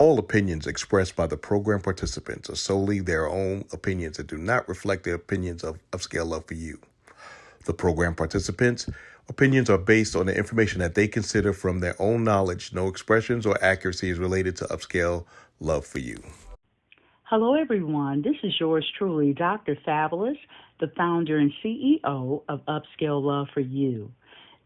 All opinions expressed by the program participants are solely their own opinions and do not reflect the opinions of Upscale Love for You. The program participants' opinions are based on the information that they consider from their own knowledge. No expressions or accuracy is related to Upscale Love for You. Hello, everyone. This is yours truly, Dr. Fabulous, the founder and CEO of Upscale Love for You.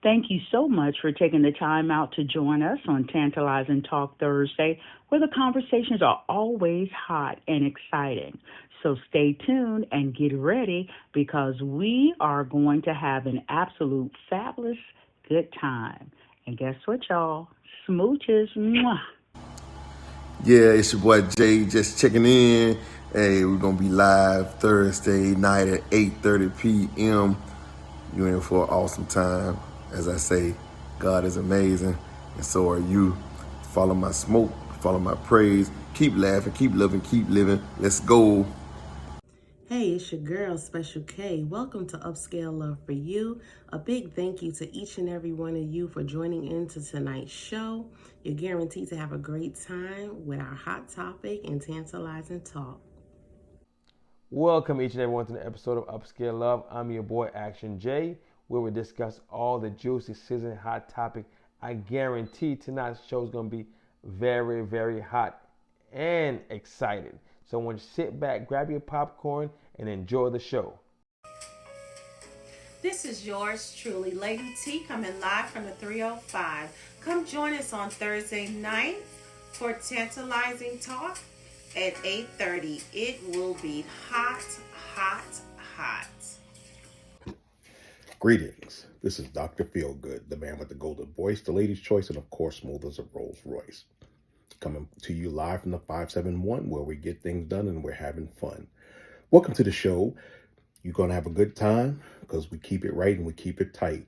Thank you so much for taking the time out to join us on Tantalizing Talk Thursday, where the conversations are always hot and exciting. So stay tuned and get ready because we are going to have an absolute fabulous good time. And guess what, y'all? Smooches. Mwah. Yeah, it's your boy Jay just checking in. Hey, we're gonna be live Thursday night at 8:30 p.m. You're in for an awesome time. As I say, God is amazing, and so are you. Follow my smoke, follow my praise. Keep laughing, keep loving, keep living. Let's go. Hey, it's your girl, Special K. Welcome to Upscale Love for You. A big thank you to each and every one of you for joining into tonight's show. You're guaranteed to have a great time with our hot topic and tantalizing talk. Welcome each and everyone to the episode of Upscale Love. I'm your boy Action J, where we discuss all the juicy, sizzling, hot topic. I guarantee tonight's show is going to be very, very hot and exciting. So I want you to sit back, grab your popcorn, and enjoy the show. This is yours truly, Lady T, coming live from the 305. Come join us on Thursday night for Tantalizing Talk at 8:30. It will be hot, hot, hot. Greetings. This is Dr. Feelgood, the man with the golden voice, the lady's choice, and of course, smooth as a Rolls Royce. Coming to you live from the 571, where we get things done and we're having fun. Welcome to the show. You're going to have a good time because we keep it right and we keep it tight.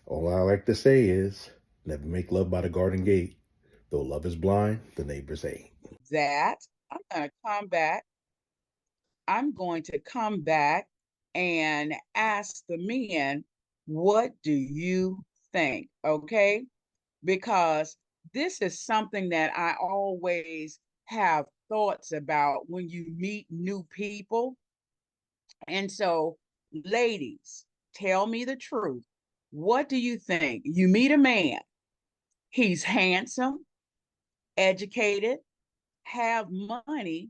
All I like to say is, never make love by the garden gate. Though love is blind, the neighbors ain't. That I'm going to come back and ask the men, what do you think? Okay? Because this is something that I always have thoughts about when you meet new people. And so, ladies, tell me the truth. What do you think? You meet a man, he's handsome, educated, have money,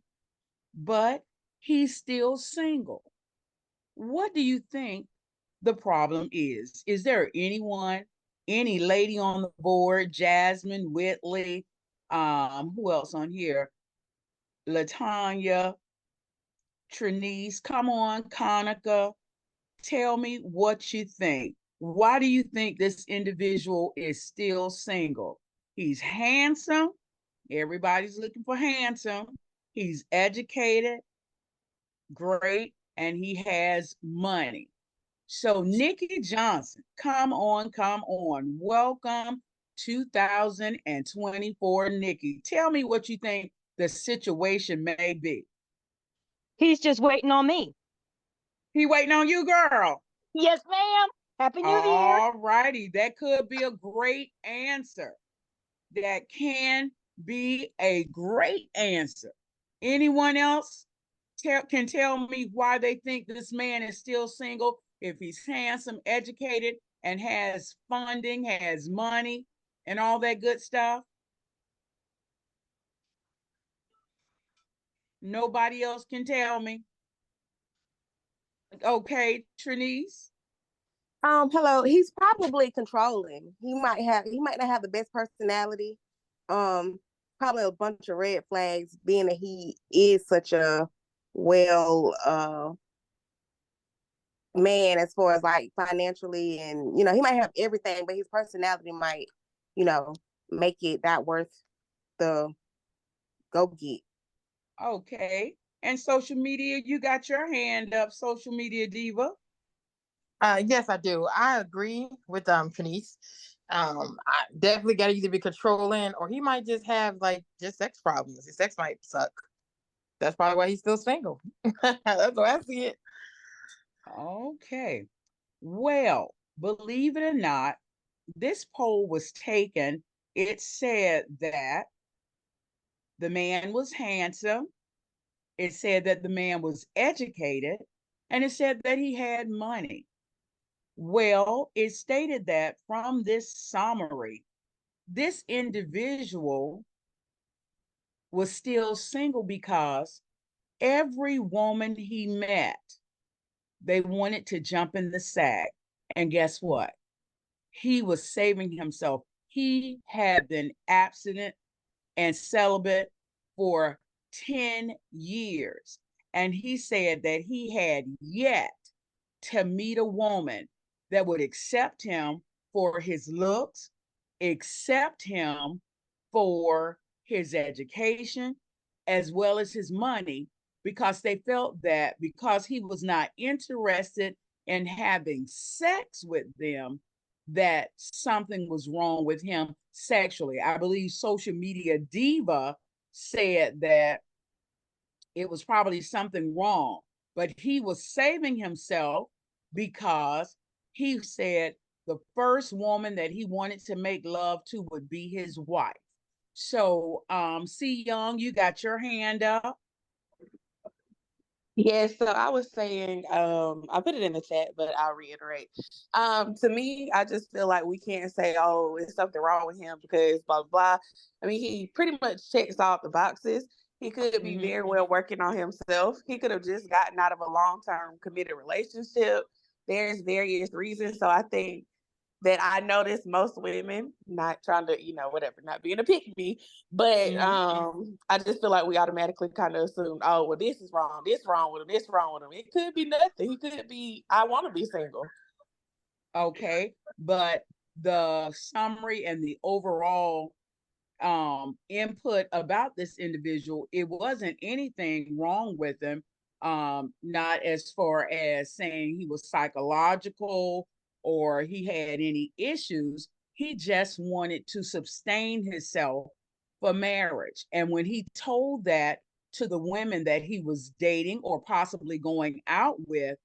but he's still single. What do you think the problem is? Is there anyone, any lady on the board? Jasmine, Whitley, who else on here? Latanya, Trinice, come on, Conica, tell me what you think. Why do you think this individual is still single? He's handsome. Everybody's looking for handsome. He's educated, great, and he has money. So Nikki Johnson, come on, come on. Welcome 2024, Nikki. Tell me what you think the situation may be. He's just waiting on me. He waiting on you, girl. Yes, ma'am. Happy New Year. All righty. That could be a great answer. That can be a great answer. Anyone else can tell me why they think this man is still single if he's handsome, educated, and has funding, has money, and all that good stuff? Nobody else can tell me. Okay, Trinice. Hello. He's probably controlling. He might not have the best personality. Probably a bunch of red flags, being that he is such a well man as far as like financially, and he might have everything, but his personality might, make it not worth the go get. Okay. And social media, you got your hand up, social media diva. Yes, I do. I agree with Trinice. I definitely got to either be controlling, or he might just have like just sex problems. His sex might suck. That's probably why he's still single. That's the way I see it. Okay. Well, believe it or not, this poll was taken. It said that the man was handsome. It said that the man was educated, and it said that he had money. Well, it stated that from this summary, this individual was still single because every woman he met, they wanted to jump in the sack. And guess what? He was saving himself. He had been abstinent and celibate for 10 years. And he said that he had yet to meet a woman that would accept him for his looks, accept him for his education, as well as his money, because they felt that because he was not interested in having sex with them, that something was wrong with him sexually. I believe Social Media Diva said that it was probably something wrong, but he was saving himself because he said the first woman that he wanted to make love to would be his wife. So, C Young, you got your hand up. Yes, so I was saying, I put it in the chat, but I'll reiterate. To me, I just feel like we can't say, oh, it's something wrong with him because blah, blah, blah. I mean, he pretty much checks off the boxes. He could be very well working on himself. He could have just gotten out of a long-term committed relationship. There's various reasons. So I think that I notice most women, not trying to, whatever, not being a pick me, but I just feel like we automatically kind of assume, oh, well, this is wrong, this wrong with him, this wrong with him. It could be nothing. He could be, I want to be single. Okay, but the summary and the overall input about this individual, it wasn't anything wrong with him. Not as far as saying he was psychological or he had any issues. He just wanted to sustain himself for marriage. And when he told that to the women that he was dating or possibly going out with,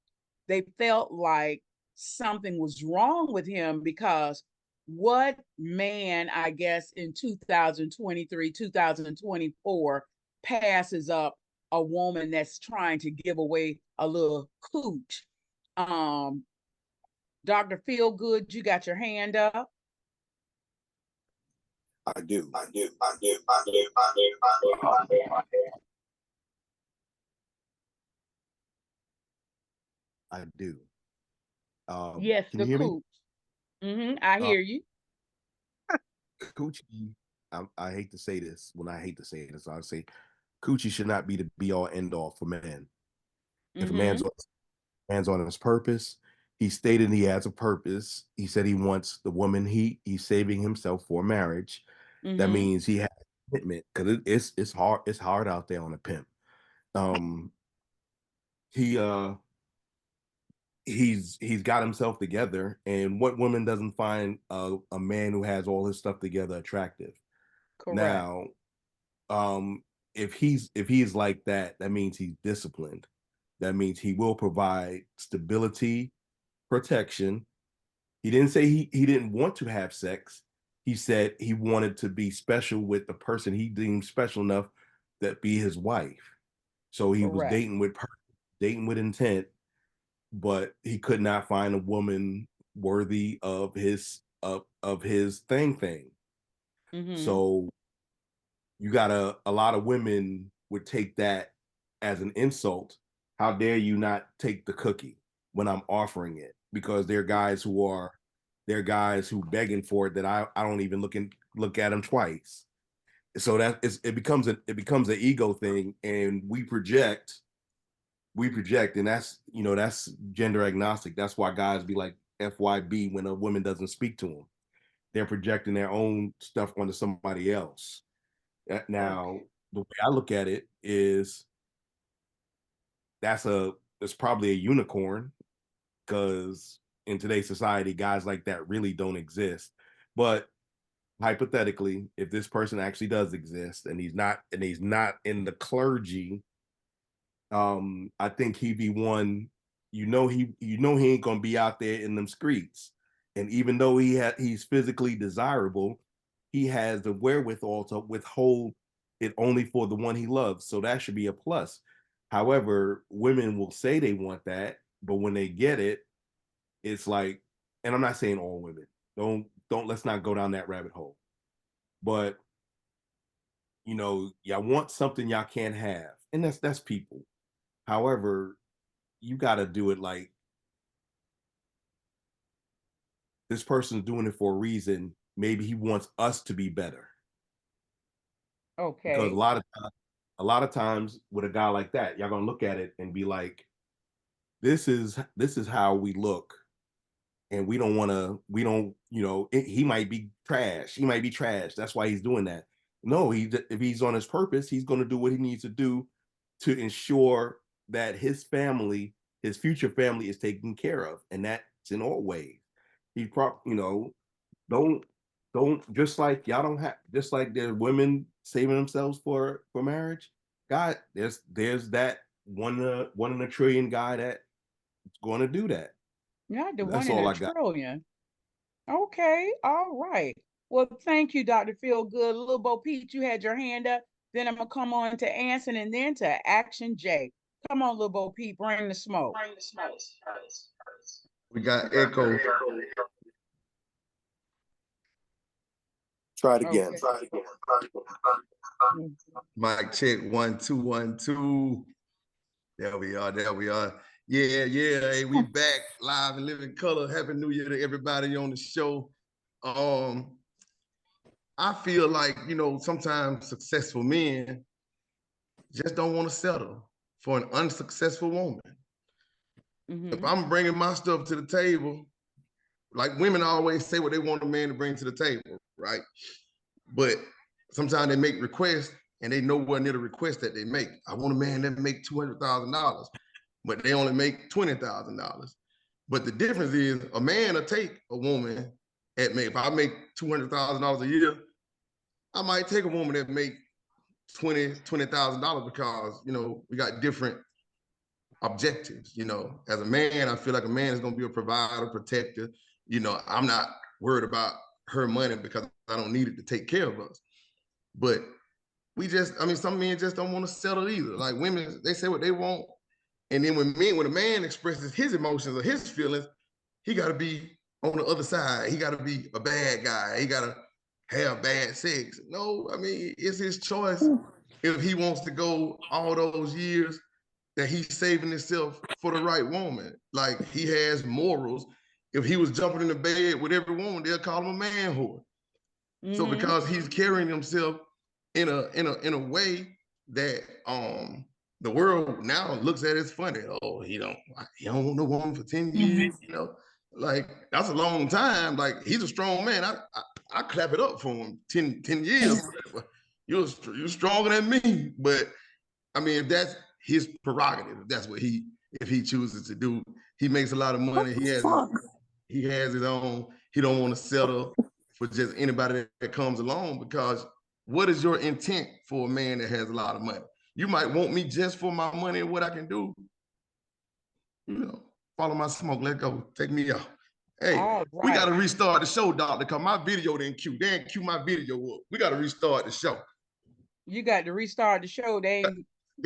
they felt like something was wrong with him because what man, I guess, in 2023, 2024, passes up a woman that's trying to give away a little cooch? Dr. Feelgood, you got your hand up. I do. I do. Yes, Can the you hear me? cooch. I hear you. Coochie, I hate to say this. When I hate to say this, I say coochie should not be the be all end all for men. If a man's on his purpose, he stated he has a purpose. He said he wants the woman he's saving himself for marriage. That means he has commitment because it's hard out there on a pimp. He he's got himself together, and what woman doesn't find a man who has all his stuff together attractive? Correct. Now, um, if he's like that, that means he's disciplined. That means he will provide stability, protection. He didn't say he didn't want to have sex. He said he wanted to be special with the person he deemed special enough that be his wife. So he was Correct. dating with intent, but he could not find a woman worthy of his thing. So you got a lot of women would take that as an insult. How dare you not take the cookie when I'm offering it? Because they're guys who begging for it that I don't even look at them twice. So it becomes an ego thing, and we project, and that's gender agnostic. That's why guys be like FYB when a woman doesn't speak to them. They're projecting their own stuff onto somebody else. Now, the way I look at it is that's probably a unicorn because in today's society, guys like that really don't exist. But hypothetically, if this person actually does exist and he's not in the clergy, I think he'd be one. He ain't gonna be out there in them streets. And even though he's physically desirable, he has the wherewithal to withhold. it only for the one he loves. So that should be a plus. However, women will say they want that, but when they get it, it's like, and I'm not saying all women. Don't let's not go down that rabbit hole. But y'all want something y'all can't have. And that's people. However, you gotta do it like this person's doing it for a reason. Maybe he wants us to be better. Okay. Because a lot of times with a guy like that, y'all gonna look at it and be like, this is how we look, and we don't he might be trash, that's why he's doing that. No, if he's on his purpose, he's going to do what he needs to do to ensure that his future family is taken care of, and that's in all ways. Don't just like y'all don't have, just like there's women saving themselves for marriage. God, there's that one in a trillion guy that's going to do that. Not the That's one in all a I got. trillion. Okay, all right. Well, thank you, Dr. Feelgood. Little Bo Pete, you had your hand up. Then I'm gonna come on to Anson and then to Action J. Come on, Little Bo Pete, bring the smoke. We got echo. Try it again. Okay. Mic check 1 2 1 2. There we are. Yeah. Hey, we back live and living color. Happy New Year to everybody on the show. I feel like, sometimes successful men just don't want to settle for an unsuccessful woman. If I'm bringing my stuff to the table, like women always say what they want a man to bring to the table, right? But sometimes they make requests and they nowhere near the request that they make. I want a man that make $200,000, but they only make $20,000. But the difference is a man will take a woman if I make $200,000 a year, I might take a woman that make $20,000 because we got different objectives. As a man, I feel like a man is going to be a provider, protector. I'm not worried about her money because I don't need it to take care of us. But some men just don't want to settle either. Like women, they say what they want, and then when a man expresses his emotions or his feelings, he got to be on the other side. He got to be a bad guy. He got to have bad sex. No, it's his choice. If he wants to go all those years that he's saving himself for the right woman, like he has morals. If he was jumping in the bed with every woman, they'll call him a man whore. So because he's carrying himself in a way that the world now looks at as funny. Oh, he don't want no woman for 10 years, like that's a long time. Like he's a strong man. I clap it up for him. 10 years. You're stronger than me. But if that's his prerogative, if he chooses to do, he makes a lot of money. He has his own. He don't want to settle for just anybody that comes along, because what is your intent for a man that has a lot of money? You might want me just for my money and what I can do. Follow my smoke. Let go. Take me out. Hey, right. We got to restart the show, doctor, because my video didn't cue. They didn't cue my video up. We got to restart the show. You got to restart the show. They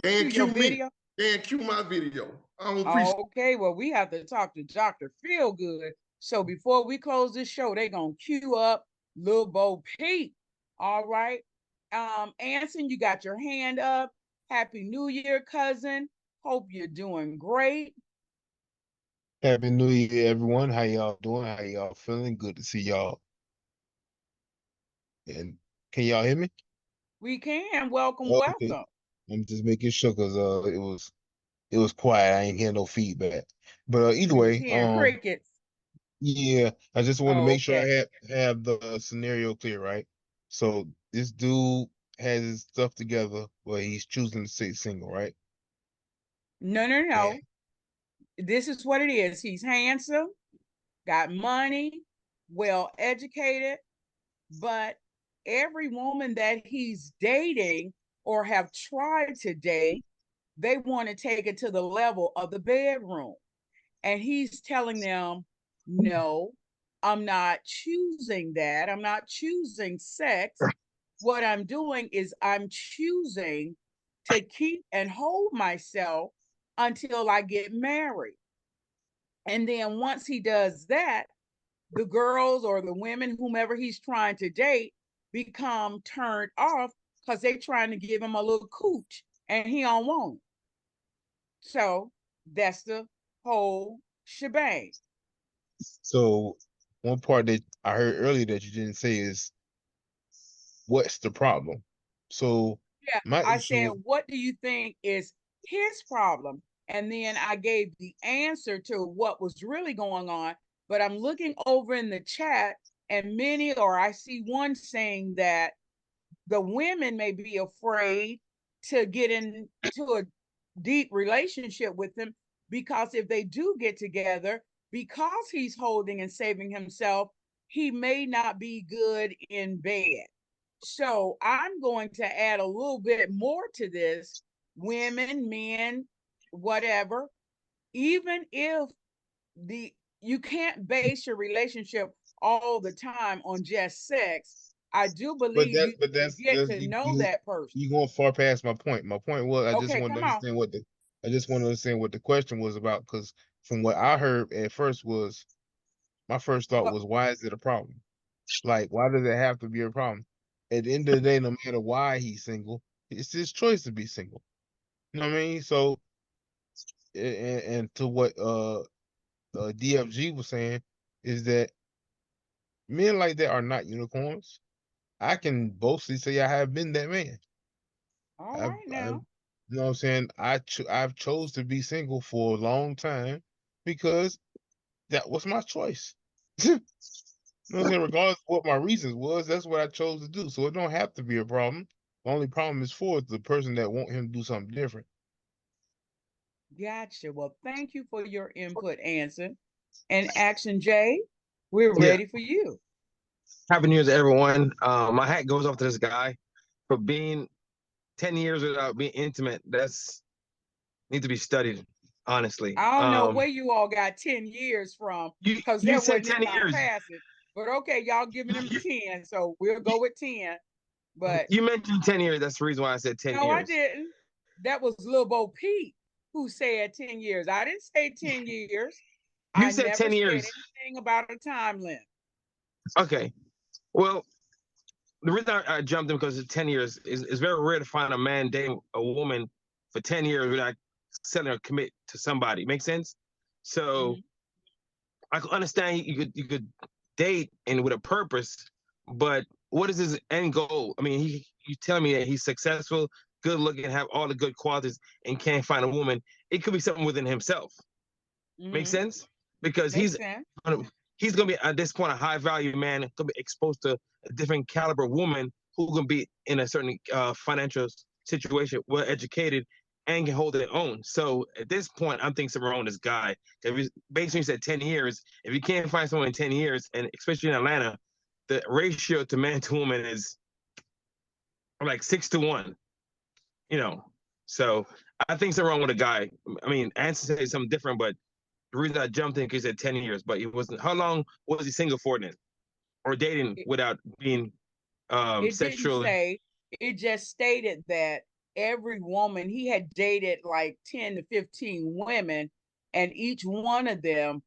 ain't cue your video? They ain't cue my video. Okay, well, we have to talk to Dr. Feelgood. So before we close this show, they're going to cue up Lil Bo Pete. All right. Anson, you got your hand up. Happy New Year, cousin. Hope you're doing great. Happy New Year, everyone. How y'all doing? How y'all feeling? Good to see y'all. And can y'all hear me? We can. Welcome. Okay. I'm just making sure because it was quiet. I ain't hear no feedback. But either way, crickets. Yeah, I just want to make sure I have the scenario clear, right? So this dude has his stuff together, but he's choosing to stay single, right? No. Yeah. This is what it is. He's handsome, got money, well educated, but every woman that he's dating or have tried to date, they want to take it to the level of the bedroom. And he's telling them, no, I'm not choosing that. I'm not choosing sex. what I'm doing is I'm choosing to keep and hold myself until I get married. And then once he does that, the girls or the women, whomever he's trying to date, become turned off because they're trying to give him a little cooch and he don't want it. So that's the whole shebang. So one part that I heard earlier that you didn't say is what's the problem? So Yeah, my I said, issue, what do you think is his problem? And then I gave the answer to what was really going on. But I'm looking over in the chat, and many, or I see one saying that the women may be afraid to get into a deep relationship with him because if they do get together, because he's holding and saving himself, he may not be good in bed. So I'm going to add a little bit more to this. Women, men, whatever, even if the you can't base your relationship all the time on just sex. I do but believe that you but get that's to know that person. you going far past my point. My point was I just Okay, wanted to come on. understand what the I just want to understand what the question was about because from what I heard at first was my first thought Well, was why is it a problem? Like why does it have to be a problem? At the end of the day, no matter why he's single, it's his choice to be single. You know what I mean? So and to what DFG was saying is that men like that are not unicorns. I can boastfully say I have been that man. all I've, right I've now. you know what I'm saying? I've chose to be single for a long time because that was my choice. You know what I'm saying? Regardless of what my reasons was, that's what I chose to do. So it don't have to be a problem. The only problem is for the person that want him to do something different. Gotcha. Well, thank you for your input, Anson. And Action J, we're Yeah. ready for you. Happy New Year's, everyone. My hat goes off to this guy for being 10 years without being intimate. That's need to be studied, honestly. I don't know where you all got 10 years from because You that said wasn't 10 in my years. passage. But okay, y'all giving him 10, so we'll go with 10. But You mentioned 10 years. That's the reason why I said 10 no, I years. didn't. That was Lil Bo Peep who said 10 years. I didn't say 10 years. You I said never 10 said years. anything about a time limit. Okay. Well, the reason I jumped in because it's 10 years is very rare to find a man dating a woman for 10 years without selling or commit to somebody. Make sense? So Mhm. I can understand you could date and with a purpose, but what is his end goal? I mean, you telling me that he's successful, good looking, have all the good qualities, and can't find a woman. It could be something within himself. Make Mhm. sense? Because Makes sense. he's gonna be at this point a high value man, gonna be exposed to a different caliber woman who can be in a certain financial situation, well educated, and can hold their own. So at this point, I'm thinking something wrong with this guy. If he's basically said 10 years, if you can't find someone in 10 years, and especially in Atlanta, the ratio to man to woman is like 6 to 1, you know. So I think something wrong with the guy. I mean, Anson said something different, but the reason I jumped in because he said 10 years, but he wasn't. How long was he single for then? Or dating It, without being it didn't sexually? say, it just stated that every woman, he had dated like 10 to 15 women, and each one of them,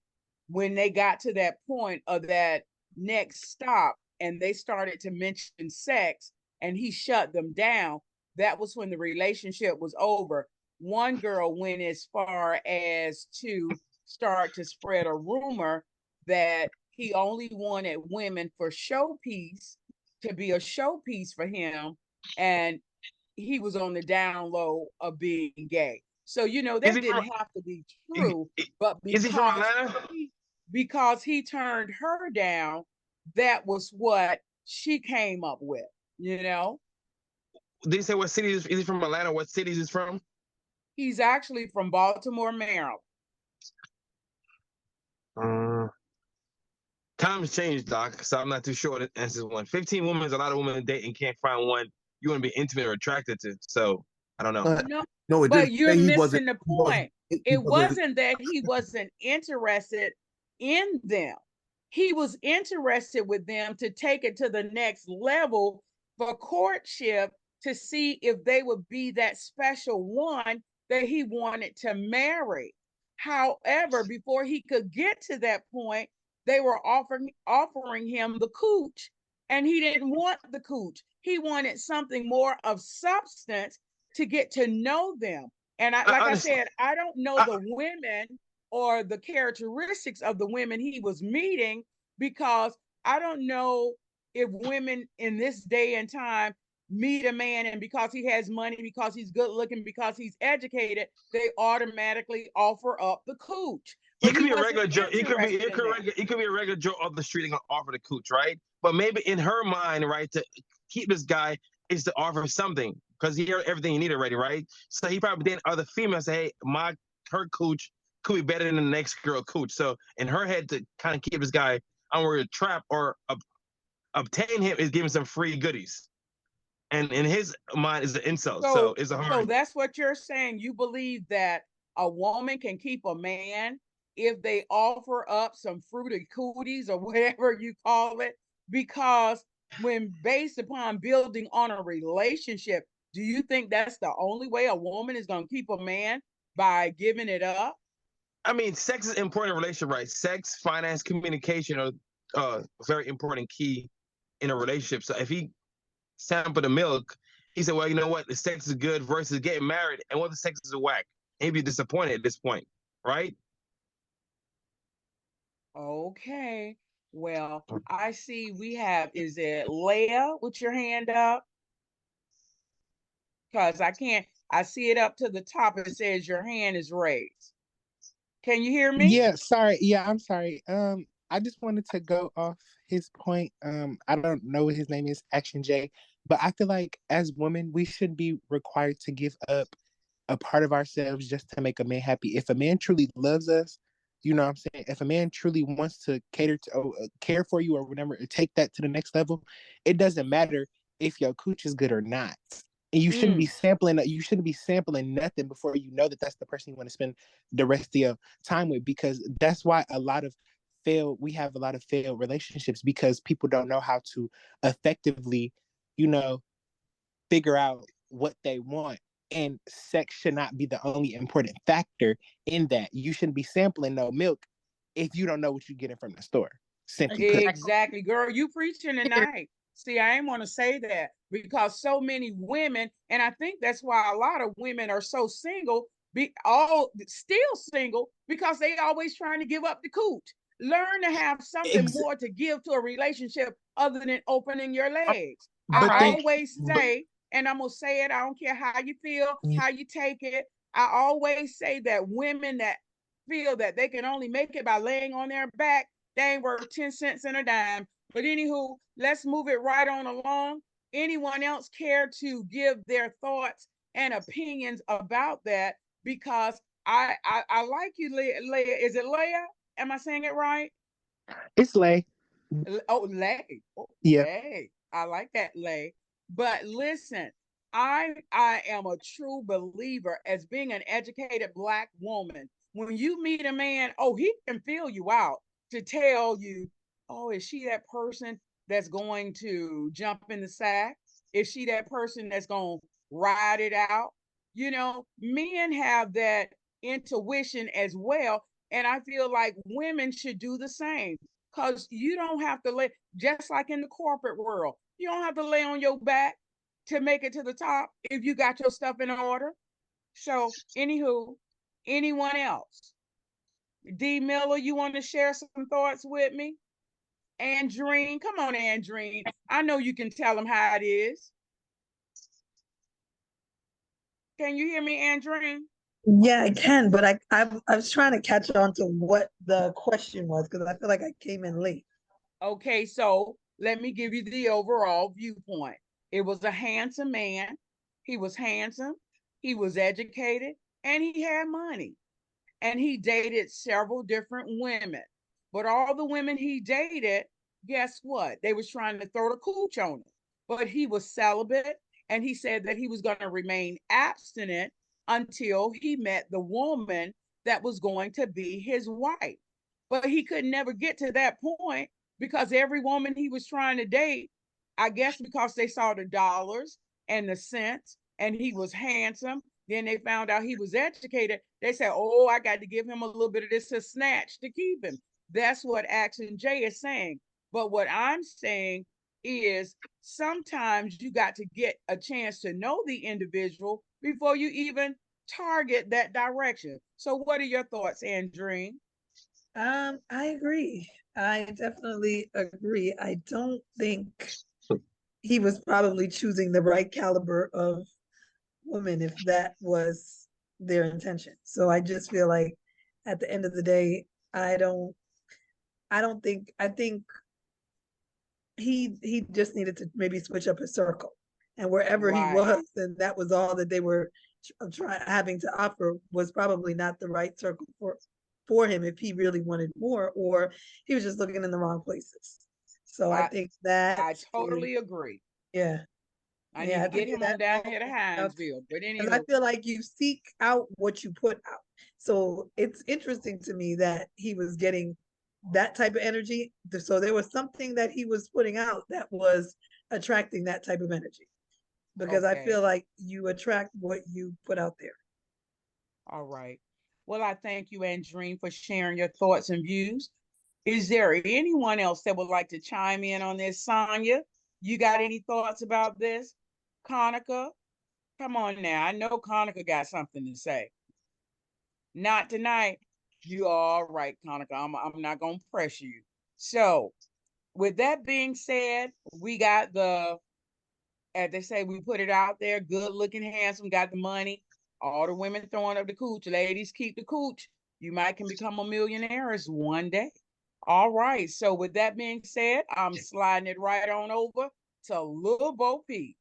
when they got to that point of that next stop and they started to mention sex and he shut them down, that was when the relationship was over. One girl went as far as to start to spread a rumor that he only wanted women for showpiece, to be a showpiece for him, and he was on the down low of being gay. So Is that he from? didn't have to be true, but Is he from Atlanta? because he turned her down, that was what she came up with, you know. Did he say what city is he from? Atlanta? What city is he from? He's actually from Baltimore, Maryland. Uh, Times changed, Doc. So I'm not too sure. The answer one. 15 women is a lot of women to date and can't find one you want to be intimate or attracted to. So I don't know. No, No, it but didn't you're say he wasn't. missing the He wasn't. point. He It wasn't. wasn't that he wasn't interested in them. He was interested with them to take it to the next level for courtship to see if they would be that special one that he wanted to marry. However, before he could get to that point, they were offering him the cooch, and he didn't want the cooch. He wanted something more of substance to get to know them. And like I said, I don't know the women or the characteristics of the women he was meeting, because I don't know if women in this day and time meet a man and because he has money, because he's good looking, because he's educated, they automatically offer up the cooch. But he could be a regular Joe. He could be a regular Joe off the street and offer the cooch, right? But maybe in her mind, right, to keep this guy is to offer something because he heard everything he needed already, right? So he probably then other females say, hey, her cooch could be better than the next girl cooch. So in her head, to kind of keep this guy on a trap or obtain him is giving some free goodies. And in his mind is the insult. So it's a hard. So that's what you're saying. You believe that a woman can keep a man if they offer up some fruity cooties or whatever you call it, because when based upon building on a relationship, do you think that's the only way a woman is going to keep a man, by giving it up? I mean, sex is important in a relationship, right? Sex, finance, communication are very important key in a relationship. So if he sampled the milk, he said, well, you know what? The sex is good versus getting married. And what if the sex is a whack? He'd be disappointed at this point, right? Okay. Well, I see we have, is it Leah with your hand up? Because I see it up to the top. It says your hand is raised. Can you hear me? Yeah, sorry. Yeah, I'm sorry. I just wanted to go off his point. I don't know what his name is, Action J, but I feel like as women, we shouldn't be required to give up a part of ourselves just to make a man happy. If a man truly loves us, you know what I'm saying? If a man truly wants to cater to care for you or whatever, take that to the next level, it doesn't matter if your cooch is good or not. And you shouldn't be sampling. You shouldn't be sampling nothing before you know that that's the person you want to spend the rest of your time with. Because that's why we have a lot of failed relationships, because people don't know how to effectively, figure out what they want. And sex should not be the only important factor in that. You shouldn't be sampling no milk if you don't know what you're getting from the store. Simply put. Exactly, girl. You preaching tonight. See, I ain't want to say that because so many women, and I think that's why a lot of women are so single, still single, because they always trying to give up the cooch. Learn to have something more to give to a relationship other than opening your legs. I always say, and I'm gonna say it, I don't care how you feel, how you take it. I always say that women that feel that they can only make it by laying on their back, they ain't worth 10 cents and a dime. But anywho, let's move it right on along. Anyone else care to give their thoughts and opinions about that? Because I like you, Leah. Is it Leah? Am I saying it right? It's Lay. Oh, Lay. Oh, yeah. Lay. I like that, Lay. But listen, I am a true believer, as being an educated Black woman. When you meet a man, he can feel you out to tell you, is she that person that's going to jump in the sack? Is she that person that's going to ride it out? Men have that intuition as well. And I feel like women should do the same, because you don't have to lay, just like in the corporate world, you don't have to lay on your back to make it to the top if you got your stuff in order. So, anywho, anyone else? D. Miller, you want to share some thoughts with me? Andreen, come on, Andreen. I know you can tell them how it is. Can you hear me, Andreen? Yeah, I can, but I was trying to catch on to what the question was, because I feel like I came in late. Okay, so let me give you the overall viewpoint. It was a handsome man. He was handsome, he was educated, and he had money. And he dated several different women. But all the women he dated, guess what? They was trying to throw the cooch on him. But he was celibate, and he said that he was going to remain abstinent until he met the woman that was going to be his wife. But he could never get to that point, because every woman he was trying to date I guess because they saw the dollars and the cents and he was handsome. Then they found out he was educated. They said, oh, I got to give him a little bit of this to snatch to keep him. That's what Action J is saying. But what I'm saying is sometimes you got to get a chance to know the individual before you even target that direction. So what are your thoughts, Andreen? I agree. I definitely agree. I don't think he was probably choosing the right caliber of woman if that was their intention. So I just feel like at the end of the day, I think he just needed to maybe switch up his circle. And wherever he Right. was, and that was all that they were having to offer, was probably not the right circle for him if he really wanted more, or he was just looking in the wrong places. So I think that I totally agree. Yeah. I need to get him on down here to Hinesville. But Because I anywho, feel like you seek out what you put out. So it's interesting to me that he was getting that type of energy. So there was something that he was putting out that was attracting that type of energy. Because I feel like you attract what you put out there. All right. Well, I thank you, Andreen, for sharing your thoughts and views. Is there anyone else that would like to chime in on this? Sonia, you got any thoughts about this? Conica, come on now. I know Conica got something to say. Not tonight. You all right, Conica. I'm not gonna press you. So, with that being said, we got as they say, we put it out there. Good looking, handsome, got the money. All the women throwing up the cooch. Ladies, keep the cooch. You might can become a millionaire one day. All right. So with that being said, I'm sliding it right on over to Lil Bo Peep.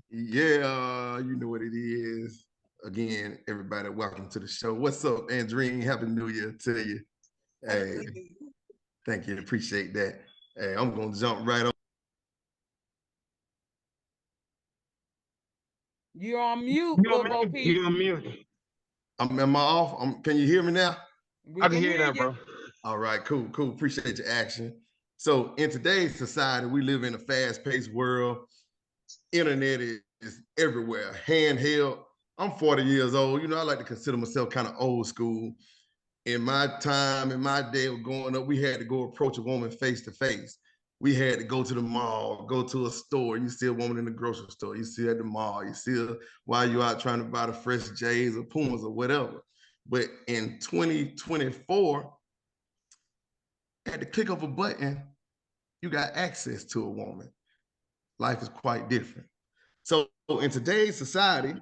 Yeah, you know what it is. Again, everybody, welcome to the show. What's up, Andreen? Happy New Year to you. Hey, thank you. Appreciate that. Hey, I'm going to jump right on. You're on mute, Lil Bo Peep. You're on mute. Am I off? Can you hear me now? I can hear you now, bro. All right, cool. Appreciate your action. So in today's society, we live in a fast-paced world. Internet is everywhere, handheld. I'm 40 years old. You know, I like to consider myself kind of old school. In my time, in my day of growing up, we had to go approach a woman face to face. We had to go to the mall, go to a store. You see a woman in the grocery store. You see her at the mall. You see her while you're out trying to buy the fresh J's or Pumas or whatever. But in 2024, at the click of a button, you got access to a woman. Life is quite different. So in today's society,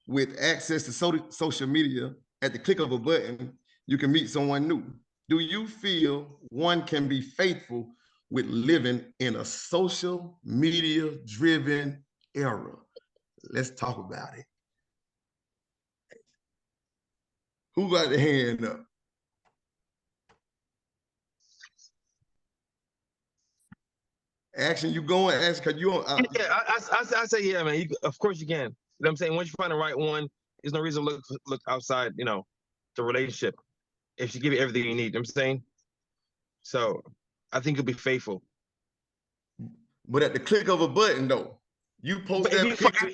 with access to social media, at the click of a button, you can meet someone new. Do you feel one can be faithful with living in a social media driven era? Let's talk about it. Who got the hand up? Action, you going? Ask, cause you. Yeah, I say yeah, man. Of course you can. You know what I'm saying? Once you find the right one, there's no reason to look outside. You know, the relationship. If she give you everything you need, you know what I'm saying. So, I think you'll be faithful. But at the click of a button, though, you post that picture.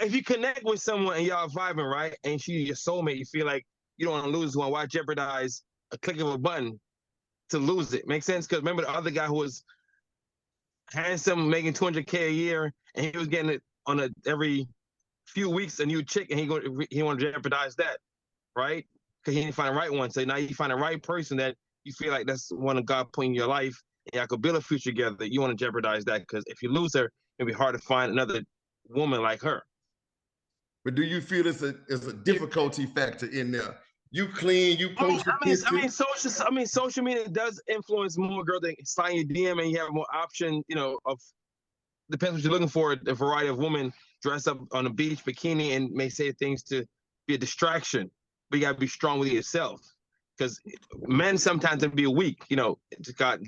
If you connect with someone and y'all vibing right, and she's your soulmate, you feel like you don't want to lose one. Why jeopardize a click of a button to lose it? Makes sense? Because remember the other guy who was handsome, making $200K a year, and he was getting it on every few weeks a new chick, and he wanted to jeopardize that, right? Because he didn't find the right one. So now you find the right person that you feel like that's one of God put in your life, and y'all could build a future together. You want to jeopardize that because if you lose her, it'll be hard to find another woman like her. But do you feel it's a difficulty factor in there? You clean, you post social media does influence more girls that slide your DM and you have more option, you know, of depends what you're looking for. A variety of women dress up on the beach, bikini, and may say things to be a distraction. But you gotta be strong with yourself. Because men sometimes can be weak, you know, God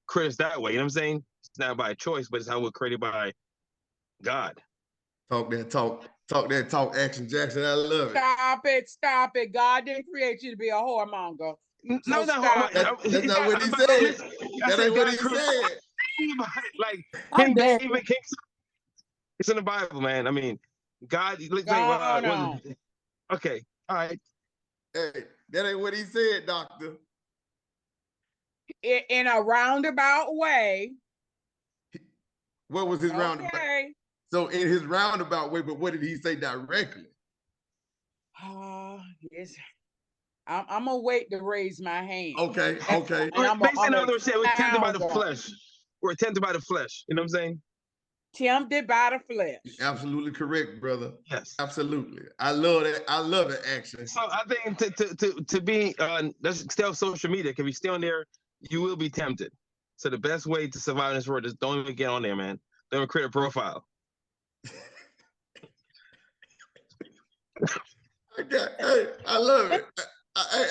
created us that way. You know what I'm saying? It's not by choice, but it's how we're created by God. Talk that talk, Action Jackson. I love it. Stop it. God didn't create you to be a whoremonger. So that's not what he said. That ain't what he said. Think about it. Like I'm King dead. David, King. It's in the Bible, man. I mean, God. Let's Go say, on. okay, all right. Hey, that ain't what he said, doctor. In a roundabout way. What was his roundabout? Okay. So in his roundabout way, but what did he say directly? Yes. I'm gonna wait to raise my hand. Okay. And Basically, in other words, we're tempted by the sound flesh. We're tempted by the flesh. You know what I'm saying? tempted by the flesh. Absolutely correct, brother. Yes. Absolutely. I love that. I love it, actually. So I think to be let's stay off social media. Because if you stay on there, you will be tempted. So the best way to survive in this world is don't even get on there, man. Don't even create a profile. Hey, I love it.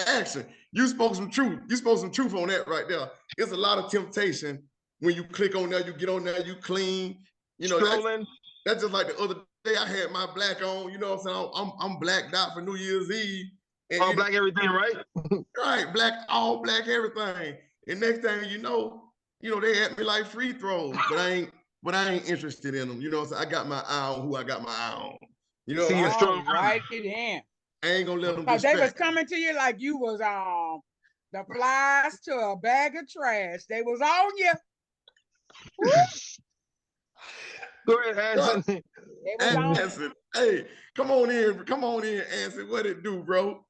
Actually, you spoke some truth. You spoke some truth on that right there. It's a lot of temptation when you click on there, you get on there, you clean. You know, that's just like the other day I had my black on. You know what I'm saying? I'm blacked out for New Year's Eve. And, all black everything, right? Right, black, all black everything. And next thing you know, they at me like free throws, but I ain't interested in them. You know what I'm saying? I got my eye on who I got my eye on. You know, see, you're strong. Right it in. I ain't gonna let them Because they was distract. coming to you like you was the flies to a bag of trash. They was on you. Go ahead, Anson. Anson, hey, come on in, Anson. What it do, bro?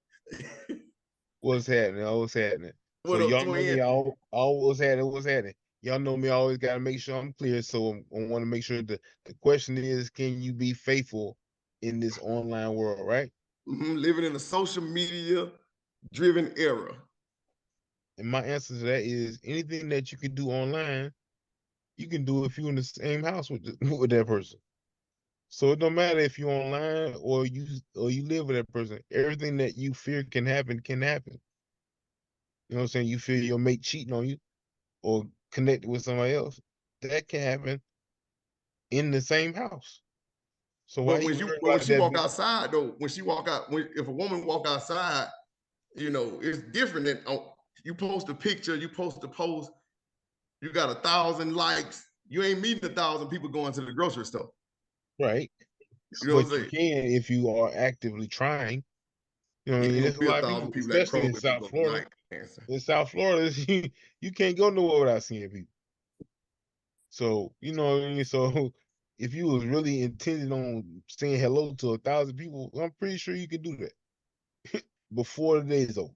What's happening? What's happening? What So up, y'all know twin? me. What's happening? Y'all know me. I always gotta make sure I'm clear. So I want to make sure the question is, can you be faithful in this online world, right? Living in a social media driven era. And my answer to that is anything that you can do online, you can do if you're in the same house with with that person. So it don't matter if you're online or you live with that person. Everything that you fear can happen can happen. You know what I'm saying? You fear your mate cheating on you or connected with somebody else. That can happen in the same house. So why But when you worry when about she that? walk outside though, if a woman walk outside, it's different than you post a picture, you post a post, you got 1,000 likes. You ain't meeting 1,000 people going to the grocery store. Right. You know what I'm But you saying? can if you are actively trying. You know what I mean? Ain't There's gonna a be lot of 1,000 people, people at especially in Kroger if you South go Florida. tonight. In South Florida, you can't go nowhere without seeing people. So, you know what I mean? So if you was really intended on saying hello to 1,000 people, I'm pretty sure you could do that before the day is over.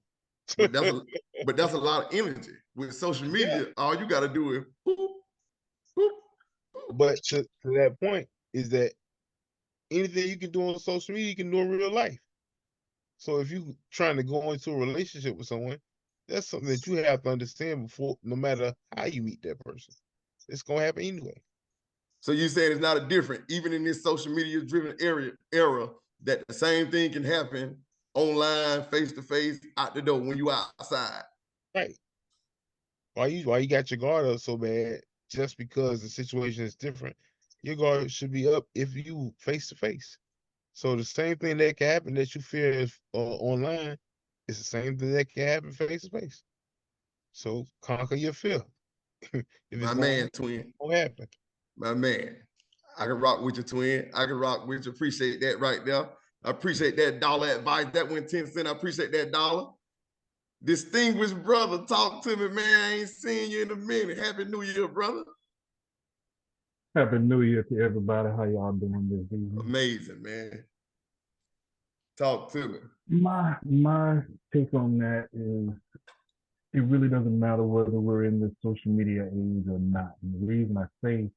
But that's a lot of energy. With social media, all you gotta do is boop, boop, boop. But to that point is that anything you can do on social media, you can do in real life. So if you trying to go into a relationship with someone, that's something that you have to understand before, no matter how you meet that person. It's gonna happen anyway. So you saying it's not a different, even in this social media driven era, that the same thing can happen online, face to face, out the door when you outside. Right. Why you got your guard up so bad just because the situation is different? Your guard should be up if you face to face. So the same thing that can happen that you fear is online is the same thing that can happen face to face. So conquer your fear. If My it's man, going twin. to happen. My man. I can rock with you, twin. I can rock with you. Appreciate that right there. I appreciate that dollar advice. That went 10 cents. I appreciate that dollar. Distinguished brother, talk to me, man. I ain't seen you in a minute. Happy New Year, brother. Happy New Year to everybody. How y'all doing this evening? Amazing, man. Talk to me. My take on that is it really doesn't matter whether we're in this social media age or not. And the reason I say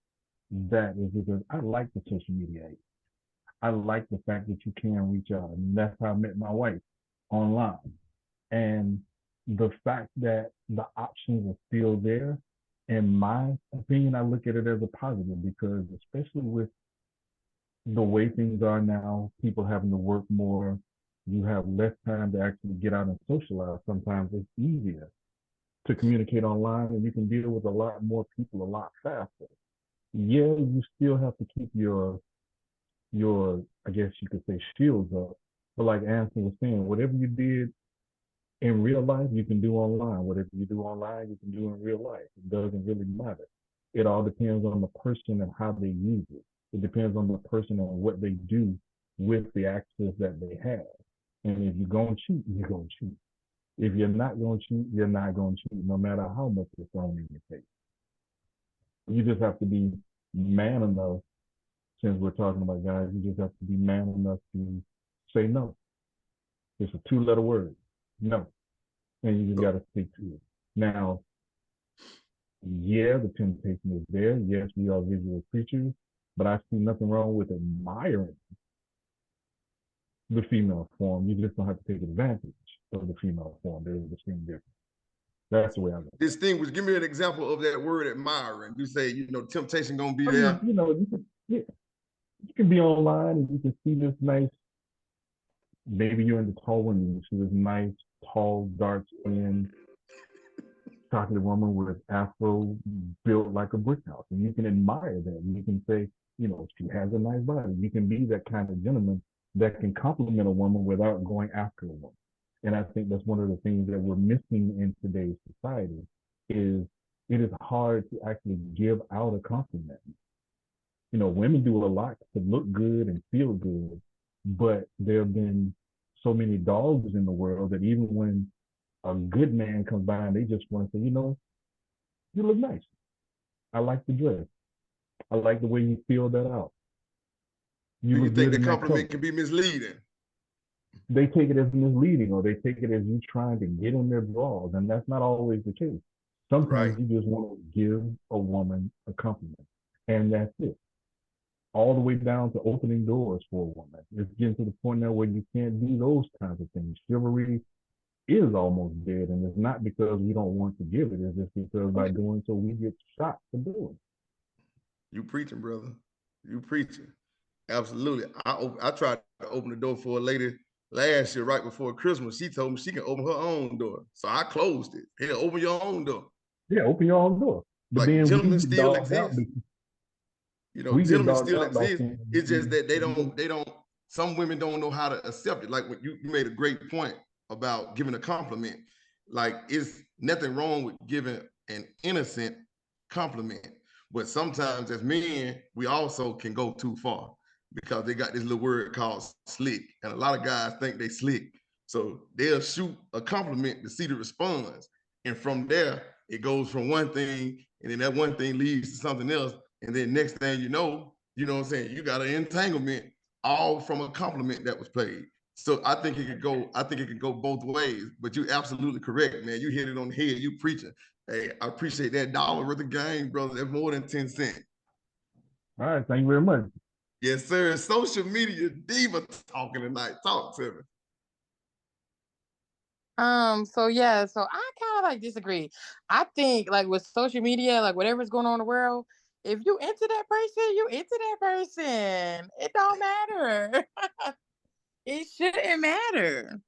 that is because I like the social media age. I like the fact that you can reach out. And that's how I met my wife online. And the fact that the options are still there, in my opinion, I look at it as a positive because especially with the way things are now, people having to work more, you have less time to actually get out and socialize. Sometimes it's easier to communicate online and you can deal with a lot more people a lot faster. Yeah, you still have to keep your I guess you could say shields up. But like Anthony was saying, whatever you did in real life, you can do online. Whatever you do online, you can do in real life. It doesn't really matter. It all depends on the person and how they use it. It depends on the person and what they do with the access that they have. And if you're going to cheat, you're going to cheat. If you're not going to cheat, you're not going to cheat, no matter how much it's thrown in your face. You just have to be man enough, since we're talking about guys, you just have to be man enough to say no. It's a 2-letter word, no. And you just got to stick to it. Now, yeah, the temptation is there. Yes, we are visual creatures, but I see nothing wrong with admiring the female form. You just don't have to take advantage of the female form. There's a distinct difference. That's the way I look. Distinguish. Give me an example of that word admiring. You say, temptation gonna be I there. mean, you can be online and you can see this nice. Maybe you're into tall women. You see this nice, tall, dark skinned chocolate woman with afro built like a brick house, and you can admire that. You can say, she has a nice body. You can be that kind of gentleman that can compliment a woman without going after a woman. And I think that's one of the things that we're missing in today's society is it is hard to actually give out a compliment. Women do a lot to look good and feel good, but there have been so many dogs in the world that even when a good man comes by and they just want to say, you look nice. I like the dress. I like the way you feel that out. Do you think the compliment can be misleading? They take it as misleading, or they take it as you trying to get in their drawers, and that's not always the case. Sometimes you just want to give a woman a compliment, and that's it. All the way down to opening doors for a woman. It's getting to the point now where you can't do those kinds of things. Chivalry is almost dead, and it's not because we don't want to give it. It's just because by doing so, we get shot for doing it. You preaching, brother. You preaching. Absolutely. I tried to open the door for a lady last year, right before Christmas. She told me she can open her own door. So I closed it. Hey, open your own door. Yeah, open your own door. But like then gentlemen still exist. Gentlemen still exist. It's just that they don't, some women don't know how to accept it. Like when you made a great point about giving a compliment. Like it's nothing wrong with giving an innocent compliment. But sometimes as men, we also can go too far because they got this little word called slick. And a lot of guys think they slick. So they'll shoot a compliment to see the response. And from there, it goes from one thing, and then that one thing leads to something else. And then next thing you know what I'm saying, you got an entanglement all from a compliment that was played. So I think it could go both ways, but you're absolutely correct, man. You hit it on the head. You preaching. Hey, I appreciate that $1 worth of game, brother. That's more than 10 cents. All right, thank you very much. Yes, sir. Social media diva talking tonight. Talk to me. So I kind of disagree. I think with social media, whatever's going on in the world, if you into that person, you into that person. It don't matter. It shouldn't matter.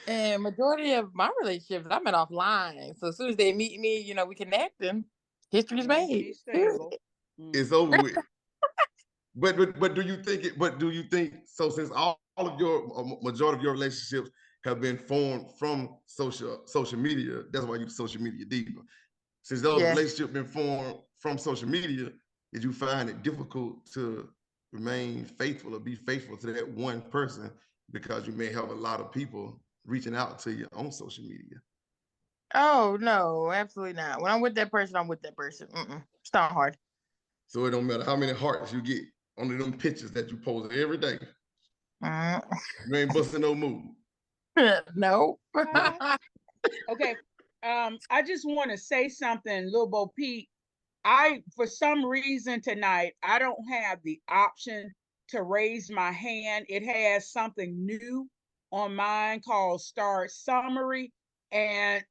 And majority of my relationships, I met offline. So as soon as they meet me, we connect and history's made. It's over with. But do you think so? Since all of your majority of your relationships have been formed from social media, that's why you social media diva. Since those relationships been formed from social media, did you find it difficult to remain faithful or be faithful to that one person because you may have a lot of people reaching out to you on social media? Oh no, absolutely not. When I'm with that person, I'm with that person. It's not hard. So it don't matter how many hearts you get on them pictures that you post every day. You ain't busting no move. No. Okay. I just want to say something, Lil Bo Pete. For some reason tonight, I don't have the option to raise my hand. It has something new on mine called Start Summary and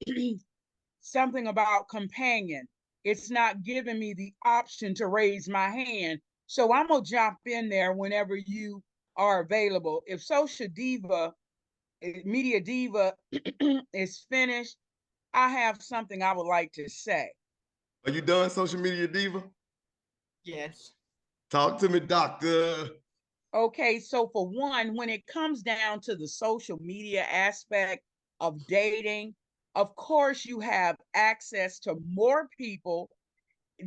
something about companion. It's not giving me the option to raise my hand. So I'm going to jump in there whenever you are available. If Social Diva, Media Diva is finished, I have something I would like to say. Are you done, Social Media Diva? Yes. Talk to me, doctor. Okay, so for one, when it comes down to the social media aspect of dating, of course, you have access to more people